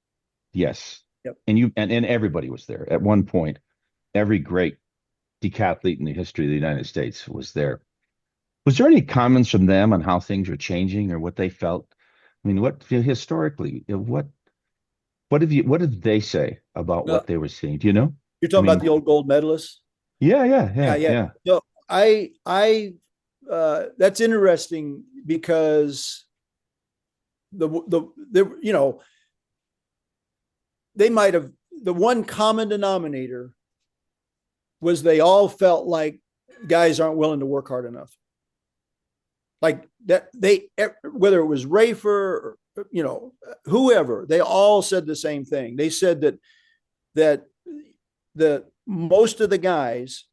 Yes. Yep. And everybody was there. At one point, every great decathlete in the history of the United States was there. Was there any comments from them on how things are changing or what they felt? I mean, what historically, what did they say about what they were seeing? Do you know? You're talking about the old gold medalists? Yeah. So I that's interesting because they might have, the one common denominator was they all felt like guys aren't willing to work hard enough. Like that, whether it was Rafer or whoever, they all said the same thing. They said that the most of the guys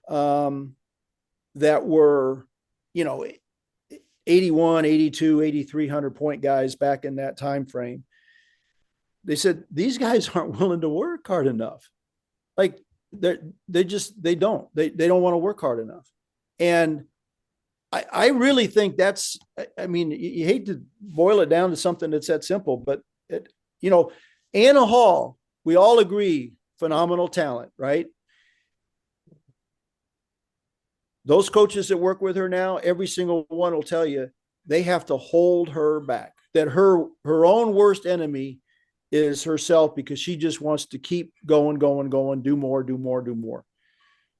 that were 81, 82, 8,300 point guys back in that time frame, they said these guys aren't willing to work hard enough. Like they don't want to work hard enough. And I really think that's, I mean, you hate to boil it down to something that's that simple, but Anna Hall, we all agree, phenomenal talent, right? Those coaches that work with her now, every single one will tell you they have to hold her back, that her own worst enemy is herself, because she just wants to keep going, do more.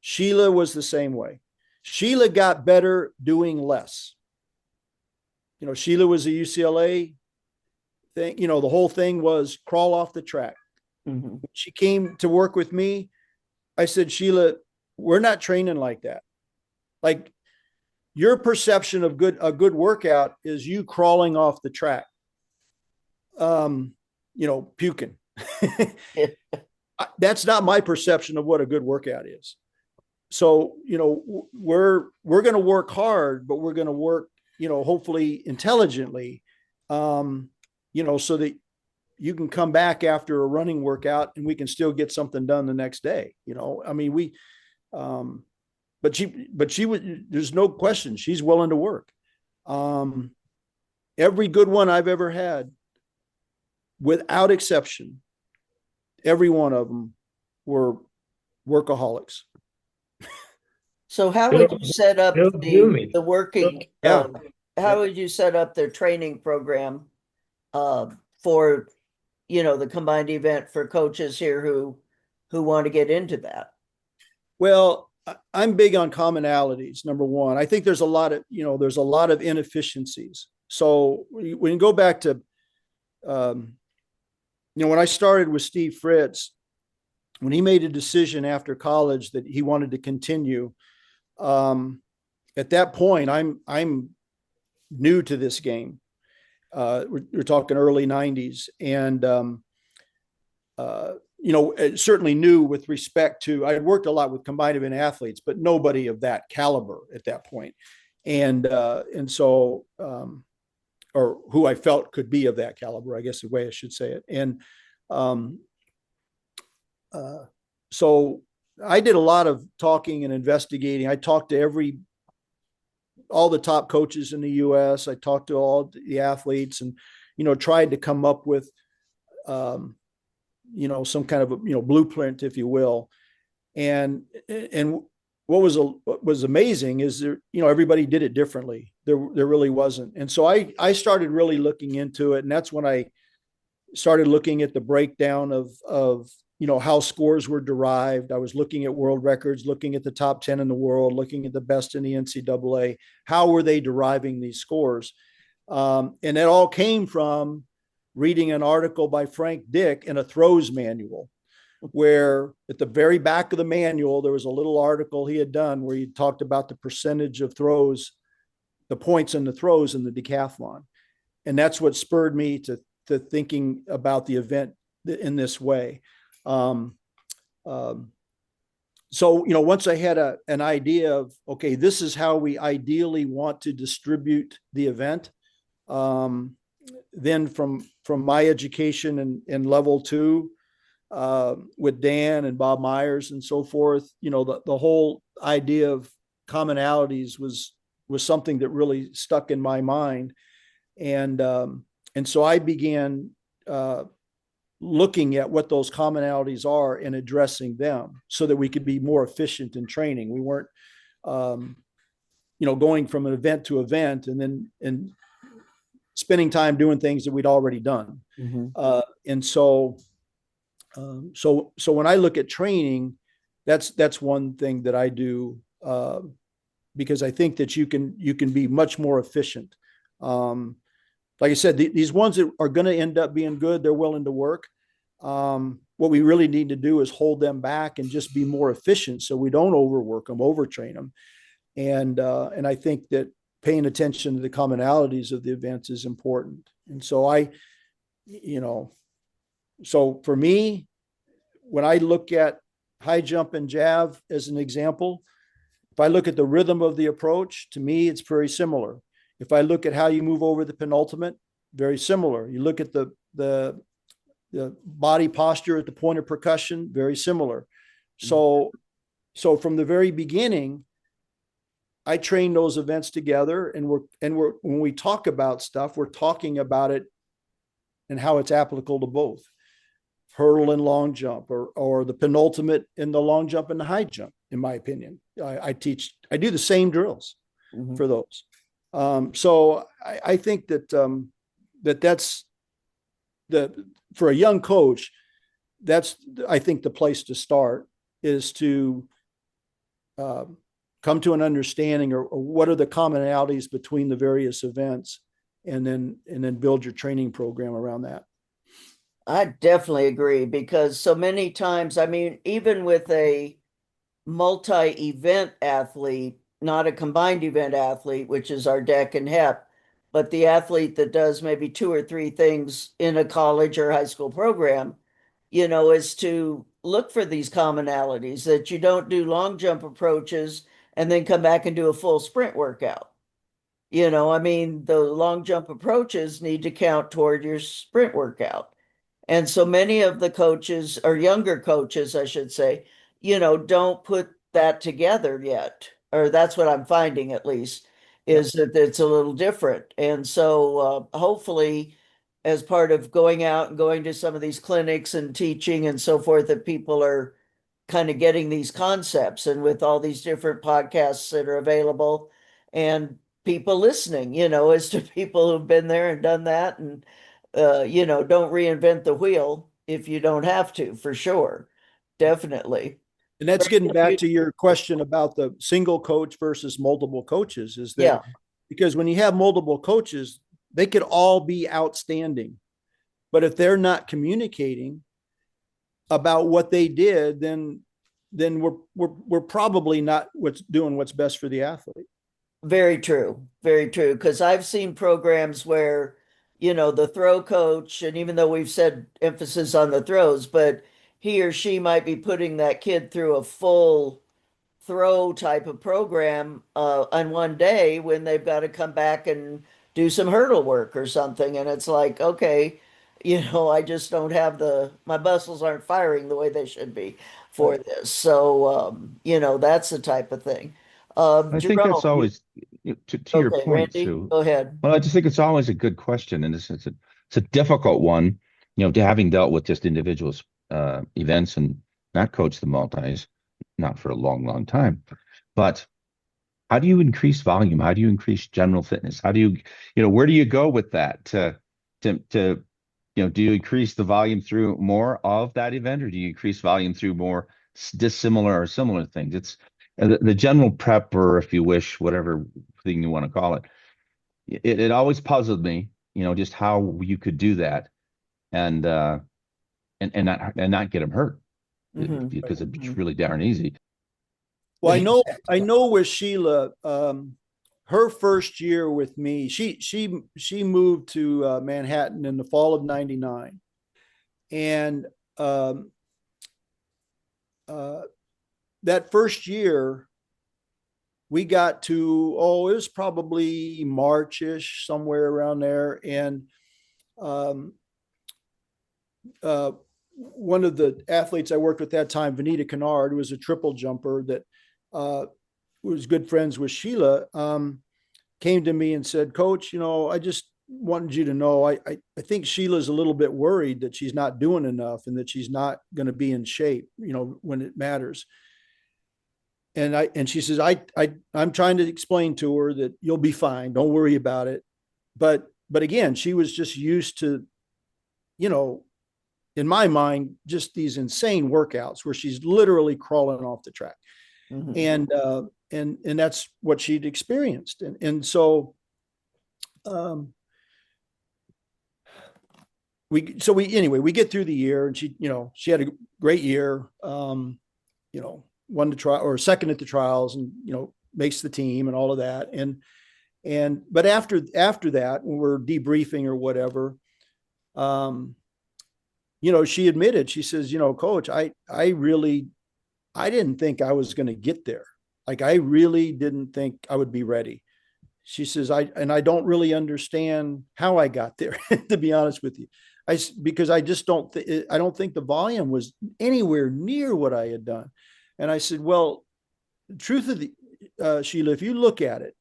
Sheila was the same way. Sheila got better doing less. Sheila was a UCLA thing. The whole thing was crawl off the track. Mm-hmm. She came to work with me. I said, Sheila, we're not training like that. Like, your perception of a good workout is you crawling off the track, puking. That's not my perception of what a good workout is. So, we're going to work hard, but we're going to work, hopefully intelligently, so that you can come back after a running workout and we can still get something done the next day. I mean, but she was, there's no question, she's willing to work. Every good one I've ever had, without exception, every one of them were workaholics. So how would you set up the working? Yeah. How would you set up their training program for the combined event for coaches here who want to get into that? Well, I'm big on commonalities. Number one, I think there's a lot of inefficiencies. So when you go back to, when I started with Steve Fritz, when he made a decision after college that he wanted to continue, at that point, I'm new to this game. We're talking early 90s. And, certainly new with respect to, I had worked a lot with combined event athletes, but nobody of that caliber at that point. And so, or who I felt could be of that caliber, I guess the way I should say it. And so I did a lot of talking and investigating. I talked to all the top coaches in the US. I talked to all the athletes and, tried to come up with, some kind of a, blueprint, if you will. And what was amazing is there, everybody did it differently. There really wasn't. And so I started really looking into it. And that's when I started looking at the breakdown of how scores were derived. I was looking at world records, looking at the top 10 in the world, looking at the best in the NCAA. How were they deriving these scores? And it all came from reading an article by Frank Dick in a throws manual, where at the very back of the manual, there was a little article he had done where he talked about the percentage of throws, the points in the throws in the decathlon. And that's what spurred me to thinking about the event in this way. So, once I had an idea of, okay, this is how we ideally want to distribute the event. Then from my education in level 2, with Dan and Bob Myers and so forth, the whole idea of commonalities was something that really stuck in my mind. And so I began, looking at what those commonalities are and addressing them so that we could be more efficient in training. We weren't, going from an event to event and spending time doing things that we'd already done. Mm-hmm. And so when I look at training, that's one thing that I do, because I think that you can be much more efficient. Like I said, these ones that are going to end up being good, they're willing to work. What we really need to do is hold them back and just be more efficient so we don't overwork them, overtrain them. And I think that paying attention to the commonalities of the events is important. And so so for me, when I look at high jump and jav as an example, if I look at the rhythm of the approach, to me, it's very similar. If I look at how you move over the penultimate, very similar. You look at the body posture at the point of percussion, very similar. So from the very beginning, I train those events together, and we're when we talk about stuff, we're talking about it and how it's applicable to both hurdle and long jump, or the penultimate in the long jump and the high jump. In my opinion, I do the same drills for those. So I think that's for a young coach, that's, I think, the place to start is to come to an understanding or what are the commonalities between the various events, and then build your training program around that. I definitely agree, because so many times, I mean, even with a multi-event athlete, not a combined event athlete, which is our DEC and HEP, but the athlete that does maybe 2 or 3 things in a college or high school program, is to look for these commonalities, that you don't do long jump approaches and then come back and do a full sprint workout. I mean, the long jump approaches need to count toward your sprint workout. And so many of the coaches, or younger coaches, I should say, don't put that together yet. Or that's what I'm finding, at least, is that it's a little different. And so hopefully, as part of going out and going to some of these clinics and teaching and so forth, that people are kind of getting these concepts, and with all these different podcasts that are available and people listening, as to people who've been there and done that, and don't reinvent the wheel if you don't have to, for sure. Definitely. And that's getting back to your question about the single coach versus multiple coaches, is that because when you have multiple coaches, they could all be outstanding, but if they're not communicating, about what they did, then we're probably not doing what's best for the athlete. Very true. Very true. Because I've seen programs where, the throw coach, and even though we've said emphasis on the throws, but he or she might be putting that kid through a full throw type of program on one day when they've got to come back and do some hurdle work or something. And it's like, okay, I just don't have my muscles aren't firing the way they should be for Right. this. So, that's the type of thing. I think that's Jerome, always to your okay, point, Randy, Sue. go ahead. Well, I just think it's always a good question, and it's a difficult one, to having dealt with just individuals events and not coach the multis, not for a long, long time. But how do you increase volume? How do you increase general fitness? How do where do you go with that to do you increase the volume through more of that event, or do you increase volume through more dissimilar or similar things? It's the general prep, or if you wish, whatever thing you want to call it. It always puzzled me, just how you could do that and not get them hurt Mhm. because it's really darn easy. Well, I know with Sheila, her first year with me, she moved to Manhattan in the fall of '99, and that first year we got to, it was probably March-ish, somewhere around there, and um, one of the athletes I worked with that time, Vanita Kennard, was a triple jumper that was good friends with Sheila, came to me and said, Coach, I just wanted you to know, I think Sheila's a little bit worried that she's not doing enough and that she's not going to be in shape, when it matters. And she says, I'm trying to explain to her that you'll be fine. Don't worry about it. But again, she was just used to, in my mind, just these insane workouts where she's literally crawling off the track. Mhm. And that's what she'd experienced. And so, we get through the year, and she had a great year, won the trial, or second at the trials, and, makes the team and all of that. But after that, when we're debriefing or whatever, she admitted, she says, Coach, I didn't think I was going to get there. Like, I really didn't think I would be ready. She says, I don't really understand how I got there, to be honest with you. Because I just I don't think the volume was anywhere near what I had done. And I said, well, truth of the, Sheila, if you look at it,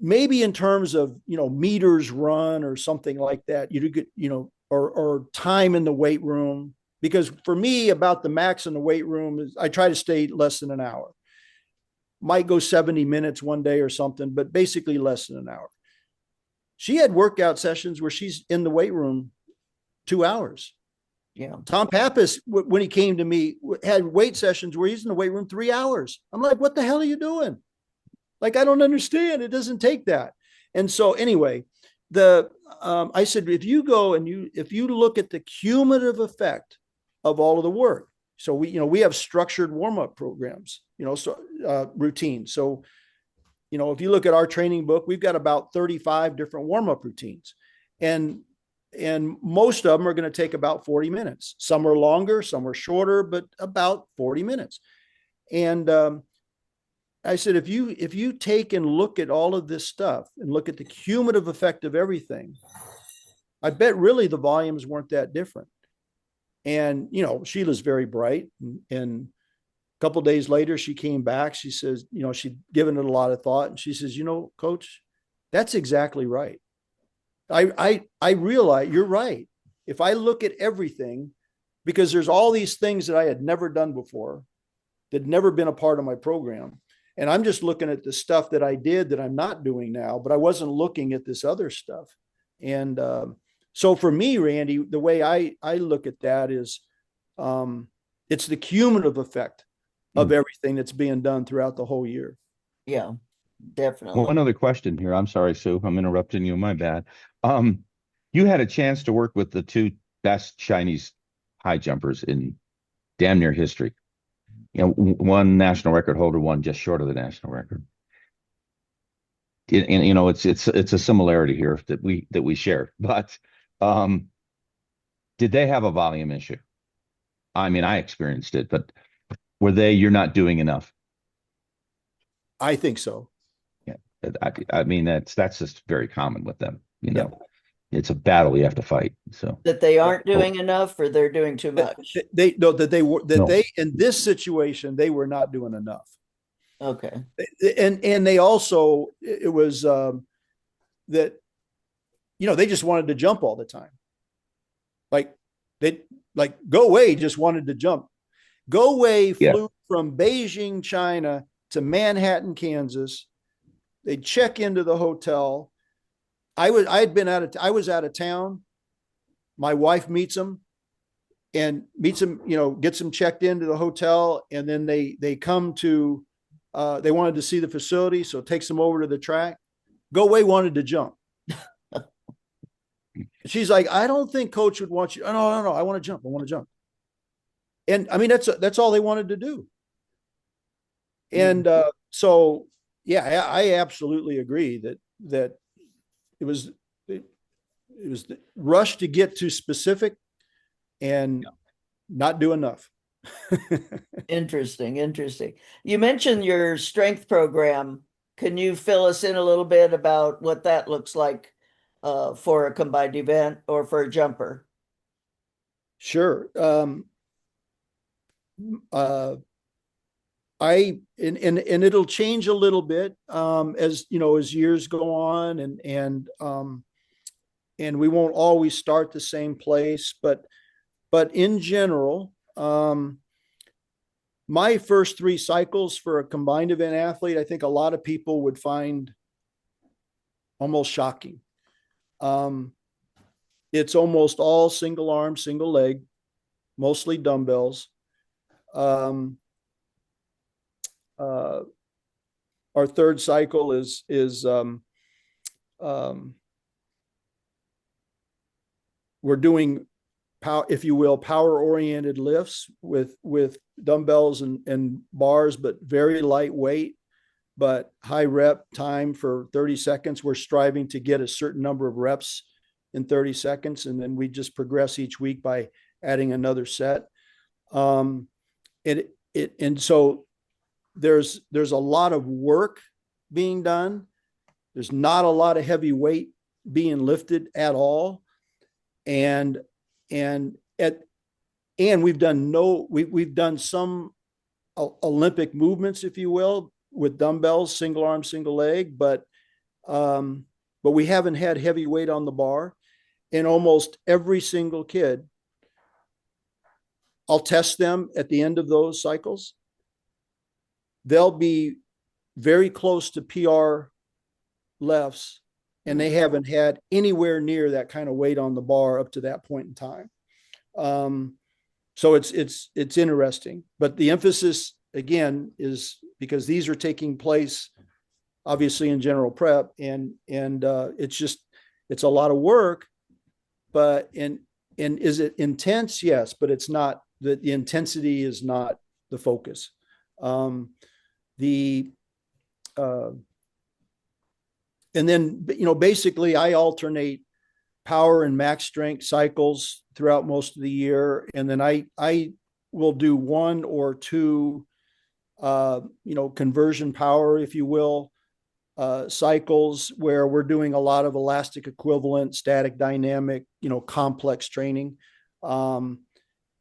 maybe in terms of, meters run or something like that, you get, or time in the weight room, because for me, about the max in the weight room is I try to stay less than an hour. Might go 70 minutes one day or something, but basically less than an hour. She had workout sessions where she's in the weight room 2 hours. Yeah. Tom Pappas, when he came to me, had weight sessions where he's in the weight room 3 hours. I'm like, what the hell are you doing? Like, I don't understand. It doesn't take that. And so anyway, I said, if you go and if you look at the cumulative effect of all of the work, so we have structured warm-up programs, routines. So, if you look at our training book, we've got about 35 different warm-up routines, and most of them are going to take about 40 minutes. Some are longer, some are shorter, but about 40 minutes. And I said, if you take and look at all of this stuff and look at the cumulative effect of everything, I bet really the volumes weren't that different. And, Sheila's very bright. And a couple of days later, she came back. She says, she'd given it a lot of thought. And she says, Coach, that's exactly right. I realize you're right. If I look at everything, because there's all these things that I had never done before, that had never been a part of my program. And I'm just looking at the stuff that I did that I'm not doing now, but I wasn't looking at this other stuff. And so for me, Randy, the way I look at that is it's the cumulative effect of everything that's being done throughout the whole year. Yeah, definitely. One other question here. I'm sorry, Sue. I'm interrupting you. My bad. You had a chance to work with the two best Chinese high jumpers in damn near history. You know, one national record holder, one just short of the national record. And you know, it's a similarity here that we share. But did they have a volume issue? I mean, I experienced it, but you're not doing enough? I think so. Yeah. I mean, that's just very common with them, you know. Yeah. It's a battle you have to fight. So That they aren't doing enough or they're doing too much. They no that they were that No. they in this situation they were not doing enough. Okay. And they also it was that they just wanted to jump all the time. Like Go Wei just wanted to jump. Go Wei flew from Beijing, China to Manhattan, Kansas. They'd check into the hotel. I was out of town. My wife meets him, gets him checked into the hotel, and then they come to they wanted to see the facility, so it takes them over to the track. Go Wei wanted to jump. She's like, I don't think coach would want you. Oh, no, I want to jump. I want to jump. And I mean, that's all they wanted to do. And so, yeah, I absolutely agree that it was the rush to get too specific and not do enough. Interesting. You mentioned your strength program. Can you fill us in a little bit about what that looks like for a combined event or for a jumper? Sure. And it'll change a little bit as years go on, and we won't always start the same place, but in general, my first 3 cycles for a combined event athlete, I think a lot of people would find almost shocking. It's almost all single arm, single leg, mostly dumbbells. Our third cycle is we're doing power oriented lifts with dumbbells and bars, but very lightweight, but high rep time for 30 seconds. We're striving to get a certain number of reps in 30 seconds. And then we just progress each week by adding another set. And so there's a lot of work being done. There's not a lot of heavy weight being lifted at all. And we've done some Olympic movements, if you will, with dumbbells, single arm, single leg, but we haven't had heavy weight on the bar. And almost every single kid, I'll test them at the end of those cycles. They'll be very close to PR lefts, and they haven't had anywhere near that kind of weight on the bar up to that point in time. So it's interesting, but the emphasis again is because these are taking place obviously in general prep, and it's a lot of work, but is it intense? Yes, but it's not the intensity is not the focus. And then, basically I alternate power and max strength cycles throughout most of the year. And then I will do 1 or 2, conversion power, if you will, cycles where we're doing a lot of elastic equivalent, static dynamic, complex training.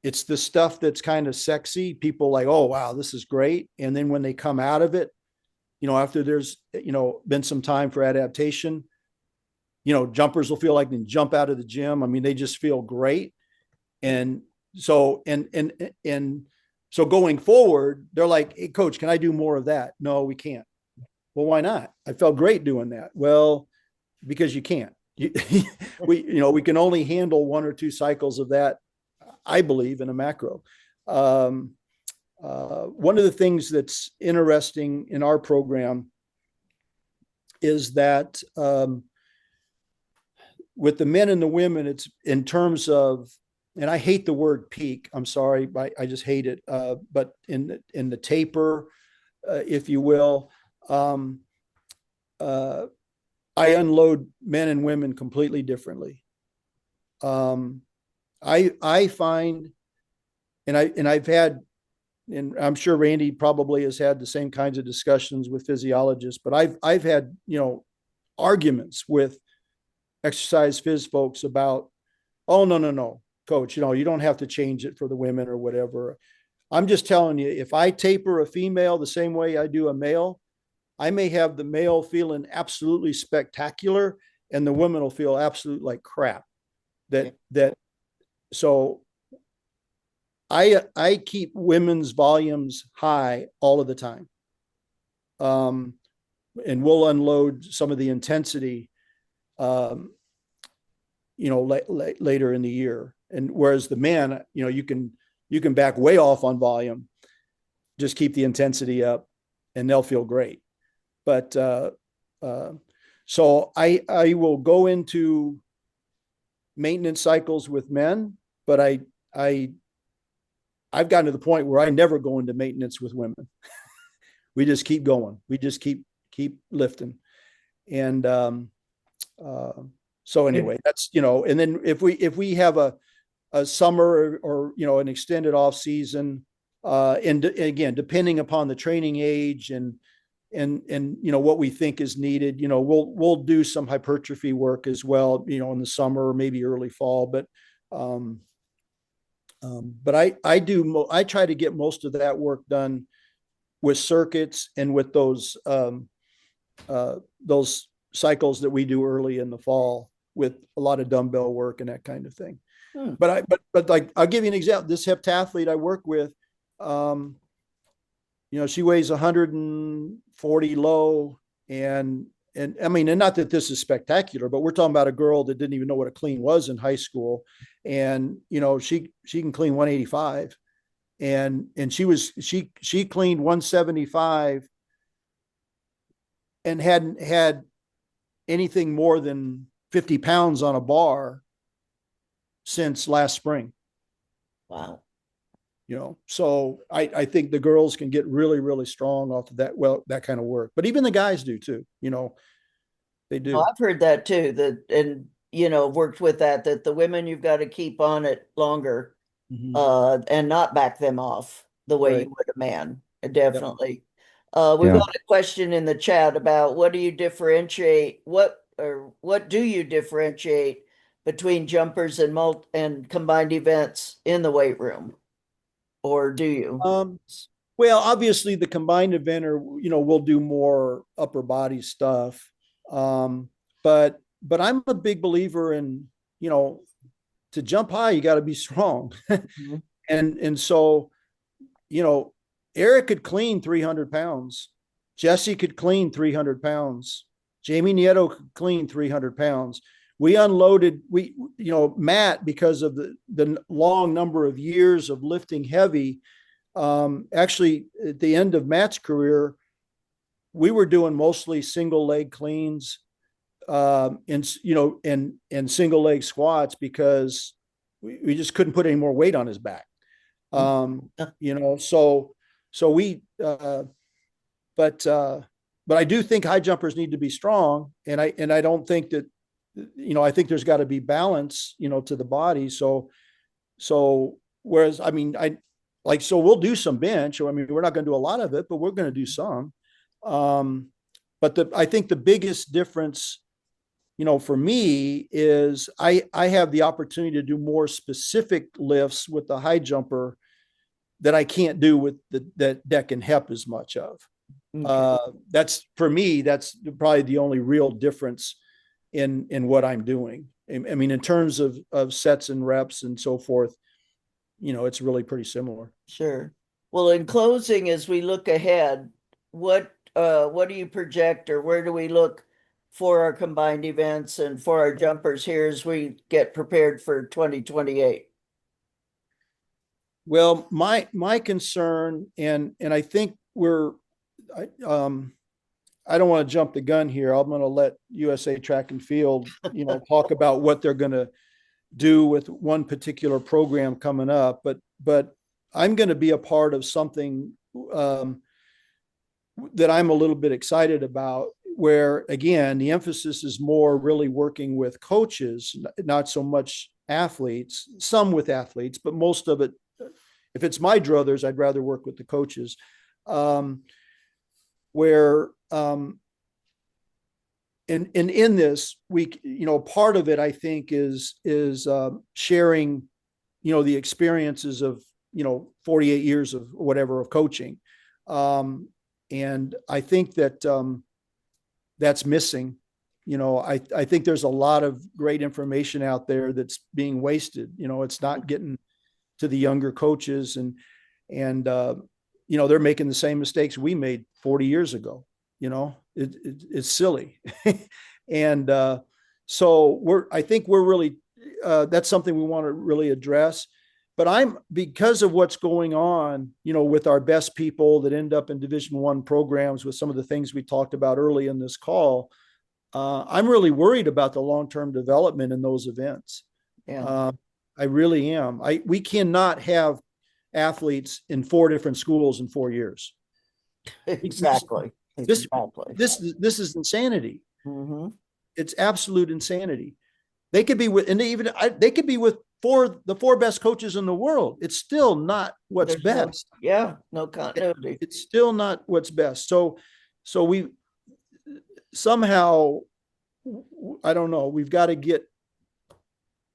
It's the stuff that's kind of sexy. People like, oh, wow, this is great. And then when they come out of it, after there's, been some time for adaptation, jumpers will feel like they can jump out of the gym. I mean, they just feel great. And so going forward, they're like, hey, coach, can I do more of that? No, we can't. Well, why not? I felt great doing that. Well, because you can't. We can only handle 1 or 2 cycles of that, I believe, in a macro. One of the things that's interesting in our program is that with the men and the women, it's in terms of and I hate the word peak. I'm sorry, I just hate it. But in the taper, if you will, um, uh, I unload men and women completely differently. Um, I find, and I've had, and I'm sure Randy probably has had the same kinds of discussions with physiologists, but I've had, arguments with exercise phys folks about, oh, no, coach, you don't have to change it for the women or whatever. I'm just telling you, if I taper a female the same way I do a male, I may have the male feeling absolutely spectacular and the woman will feel absolute like crap. So I keep women's volumes high all of the time. And we'll unload some of the intensity, later in the year. And whereas the man, you can back way off on volume, just keep the intensity up and they'll feel great. But so I will go into maintenance cycles with men, but I've gotten to the point where I never go into maintenance with women. We just keep going. We just keep lifting. And so anyway, that's, and then if we have a summer or an extended off season, and again, depending upon the training age and what we think is needed, we'll do some hypertrophy work as well, in the summer or maybe early fall. But I try to get most of that work done with circuits and with those cycles that we do early in the fall with a lot of dumbbell work and that kind of thing. But like, I'll give you an example. This heptathlete I work with, she weighs 140 low, and I mean, and not that this is spectacular, but we're talking about a girl that didn't even know what a clean was in high school. And, she can clean 185, and she cleaned 175 and hadn't had anything more than 50 pounds on a bar since last spring. Wow. So I think the girls can get really, really strong off of that. Well, that kind of work, but even the guys do too, they do. Oh, I've heard that too, and worked with that the women, you've got to keep on it longer, and not back them off the way you would a man. Definitely. We've got a question in the chat about what do you differentiate between jumpers and combined events in the weight room, or do you? Well, obviously the combined eventer, we'll do more upper body stuff. But I'm a big believer in, to jump high, you got to be strong. And so, Eric could clean 300 pounds. Jesse could clean 300 pounds. Jamie Nieto could clean 300 pounds. We unloaded, Matt, because of the long number of years of lifting heavy. Actually, at the end of Matt's career, we were doing mostly single leg cleans, and single leg squats because we just couldn't put any more weight on his back. So we, but I do think high jumpers need to be strong, and I don't think that, I think there's got to be balance, to the body. So whereas, I mean, so we'll do some bench. I mean, we're not going to do a lot of it, but we're going to do some. But I think the biggest difference, for me is I have the opportunity to do more specific lifts with the high jumper that I can't do with the deck and hep as much of. That's, for me, that's probably the only real difference in what I'm doing. I mean, in terms of sets and reps and so forth, it's really pretty similar. Sure. Well, in closing, as we look ahead, what do you project, or where do we look for our combined events and for our jumpers here as we get prepared for 2028? Well, my concern, and I think I don't want to jump the gun here. I'm going to let USA Track and Field, talk about what they're going to do with one particular program coming up, but I'm going to be a part of something that I'm a little bit excited about, where again, the emphasis is more really working with coaches, not so much athletes, some with athletes, but most of it, if it's my druthers, I'd rather work with the coaches. Where in this, we, part of it, I think, is sharing, the experiences of 48 years of whatever of coaching, and I think that that's missing. I think there's a lot of great information out there that's being wasted. It's not getting to the younger coaches, and they're making the same mistakes we made 40 years ago. It's silly. And so I think we're really, that's something we want to really address. But because of what's going on, with our best people that end up in Division I programs, with some of the things we talked about early in this call, I'm really worried about the long-term development in those events. Yeah. I really am. We cannot have athletes in 4 different schools in 4 years. Exactly. This is insanity. Mm-hmm. It's absolute insanity. They could be with, and they could be with the 4 best coaches in the world. It's still not what's best. No continuity. It's still not what's best. So we somehow, I don't know, we've got to get,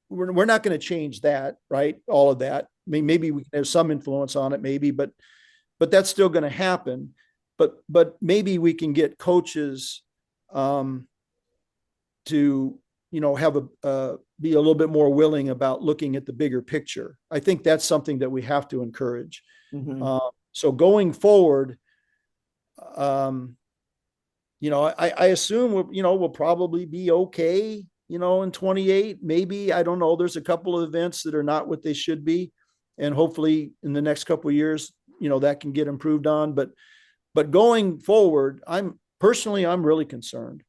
we're not going to change that, right? All of that. I mean, maybe we can have some influence on it, maybe, but that's still going to happen. But maybe we can get coaches to have be a little bit more willing about looking at the bigger picture. I think that's something that we have to encourage. Mm-hmm. So going forward, I assume we'll probably be okay. In 28, maybe, I don't know. There's a couple of events that are not what they should be, and hopefully in the next couple of years, that can get improved on. But going forward, I'm really concerned.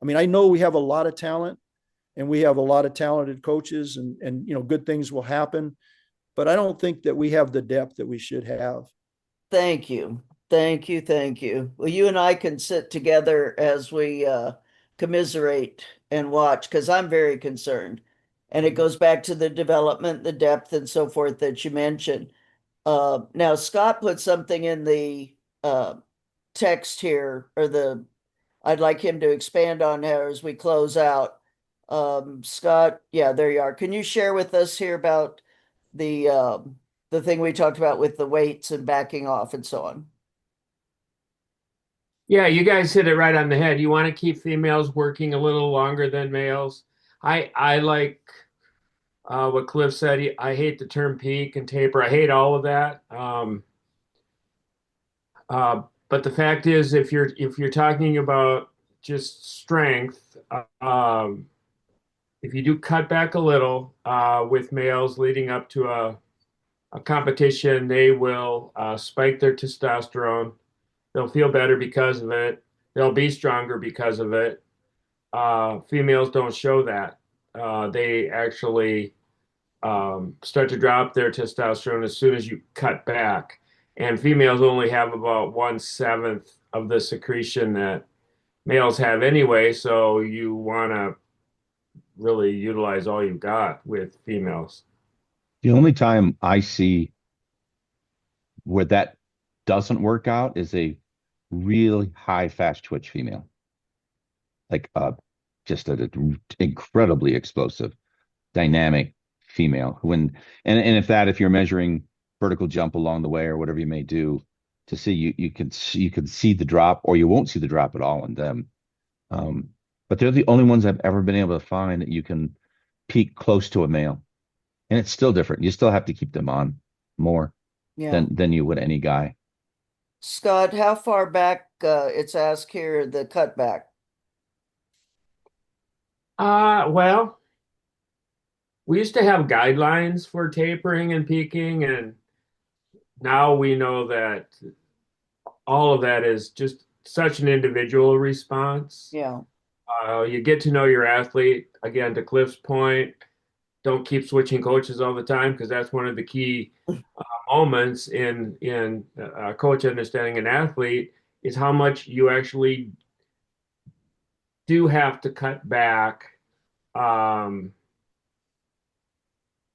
I mean, I know we have a lot of talent, and we have a lot of talented coaches, and good things will happen, but I don't think that we have the depth that we should have. Thank you. Thank you. Thank you. Well, you and I can sit together as we commiserate and watch, because I'm very concerned. And it goes back to the development, the depth, and so forth that you mentioned. Now, Scott put something in the text here, or I'd like him to expand on here as we close out. Scott, yeah, there you are. Can you share with us here about the thing we talked about with the weights and backing off and so on? Yeah, you guys hit it right on the head. You want to keep females working a little longer than males. I like what Cliff said. I hate the term peak and taper. I hate all of that. But the fact is, if you're talking about just strength, if you do cut back a little with males leading up to a competition, they will spike their testosterone. They'll feel better because of it. They'll be stronger because of it. Females don't show that. They actually start to drop their testosterone as soon as you cut back. And females only have about 1/7 of the secretion that males have anyway. So you want to really utilize all you've got with females. The only time I see where that doesn't work out is a really high fast twitch female, like just an incredibly explosive, dynamic female. And if you're measuring vertical jump along the way or whatever you may do, to see you can see the drop, or you won't see the drop at all in them. But they're the only ones I've ever been able to find that you can peak close to a male, and it's still different. You still have to keep them on more than you would any guy. Scott, how far back it's asked here, the cutback? Well, we used to have guidelines for tapering and peaking, and now we know that all of that is just such an individual response. Yeah. You get to know your athlete. Again, to Cliff's point, don't keep switching coaches all the time, because that's one of the key moments in coach understanding an athlete, is how much you actually do have to cut back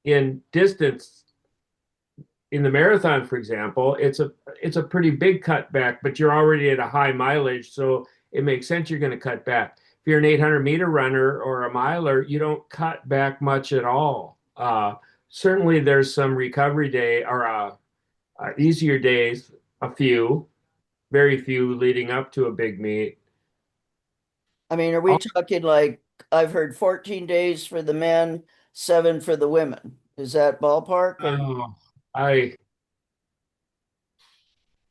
in distance. In the marathon, for example, it's a pretty big cutback, but you're already at a high mileage, so it makes sense you're going to cut back. If you're an 800-meter runner or a miler, you don't cut back much at all. Certainly, there's some recovery day or easier days, very few leading up to a big meet. I mean, are we talking like, I've heard 14 days for the men, 7 for the women? Is that ballpark? Or?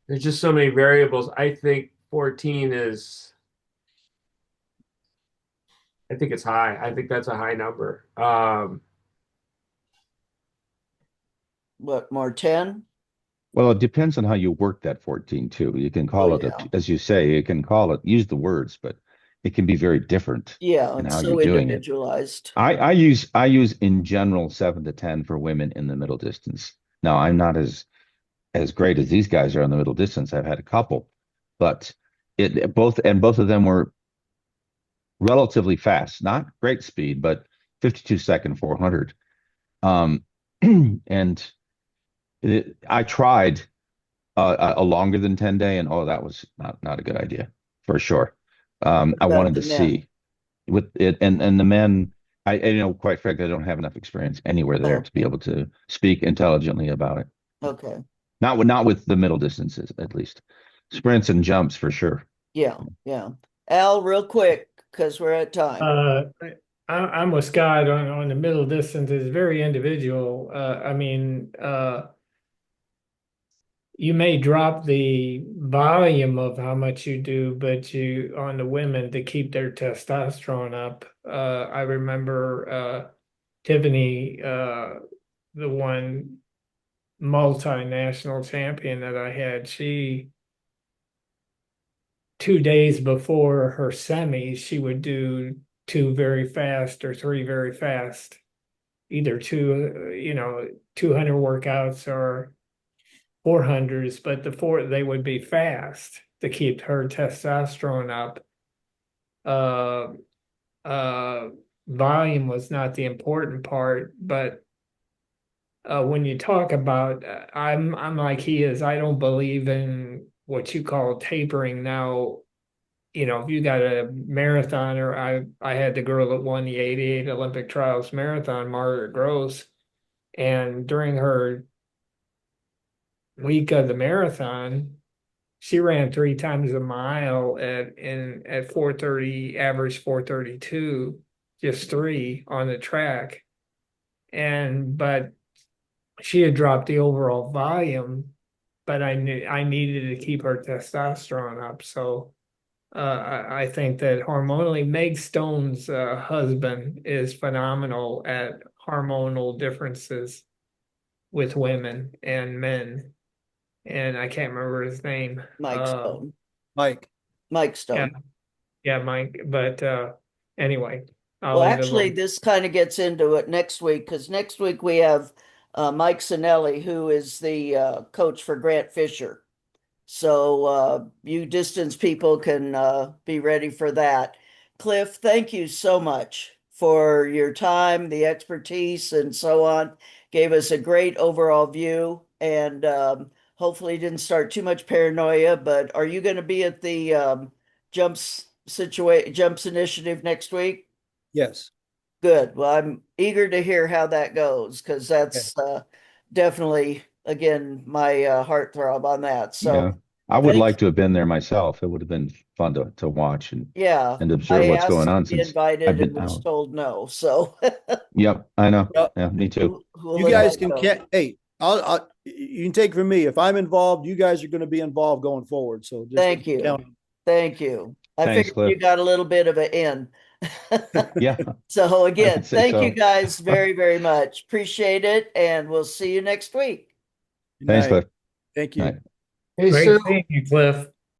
There's just so many variables. I think 14 is, I think it's high. I think that's a high number. What, more 10? Well, it depends on how you work that 14 too. You can call it, yeah. as you say, you can call it, use the words, but it can be very different Yeah, in it's how so you're doing it. individualized. I use in general 7 to 10 for women in the middle distance. Now, I'm not as great as these guys are on the middle distance. I've had a couple, but both of them were relatively fast, not great speed, but 52-second 400. And I tried a longer than 10 day, and that was not a good idea for sure. I wanted to see with it, and the men. Quite frankly, I don't have enough experience anywhere there to be able to speak intelligently about it. Okay. Not with the middle distances, at least. Sprints and jumps for sure. Yeah. Al, real quick, because we're at time. I'm with Scott on the middle distance. It's very individual. You may drop the volume of how much you do, but on the women, to keep their testosterone up. I remember Tiffany, the one multinational champion that I had, 2 days before her semi, she would do 2 very fast or 3 very fast, either 200 workouts or 400s, but they would be fast to keep her testosterone up. Volume was not the important part, but when you talk about, I'm like he is. I don't believe in what you call tapering. Now, if you got a marathoner, I had the girl that won the '88 Olympic trials marathon, Margaret Gross, and during her week of the marathon, she ran 3 times a mile at 4:30, average 4:32, just 3 on the track. But she had dropped the overall volume, but I knew I needed to keep her testosterone up. So I think that hormonally, Meg Stone's husband is phenomenal at hormonal differences with women and men. And I can't remember his name. Mike Stone. Mike Stone. Yeah, Mike. But anyway, well, actually, this kind of gets into it next week, because next week we have Mike Sinelli, who is the coach for Grant Fisher. So you distance people can be ready for that. Cliff, thank you so much for your time, the expertise, and so on. Gave us a great overall view, and hopefully didn't start too much paranoia. But are you going to be at the jumps initiative next week? Yes. Good. Well, I'm eager to hear how that goes, because that's definitely, again, my heartthrob on that. So yeah, I would like to have been there myself. It would have been fun to watch and observe what's going on, since invited I've been and was out. told no. So Yep, I know. Yep. Yeah, me too. You guys can hey, you can take from me, if I'm involved, you guys are going to be involved going forward. So just thank you. Thank you. I Thanks, figured Cliff. you got a little bit of an in. Yeah. So again, thank so. you guys very, very much. Appreciate it. And we'll see you next week. Thanks, Cliff. Thank you. Hey, Great Sue. seeing you, Cliff.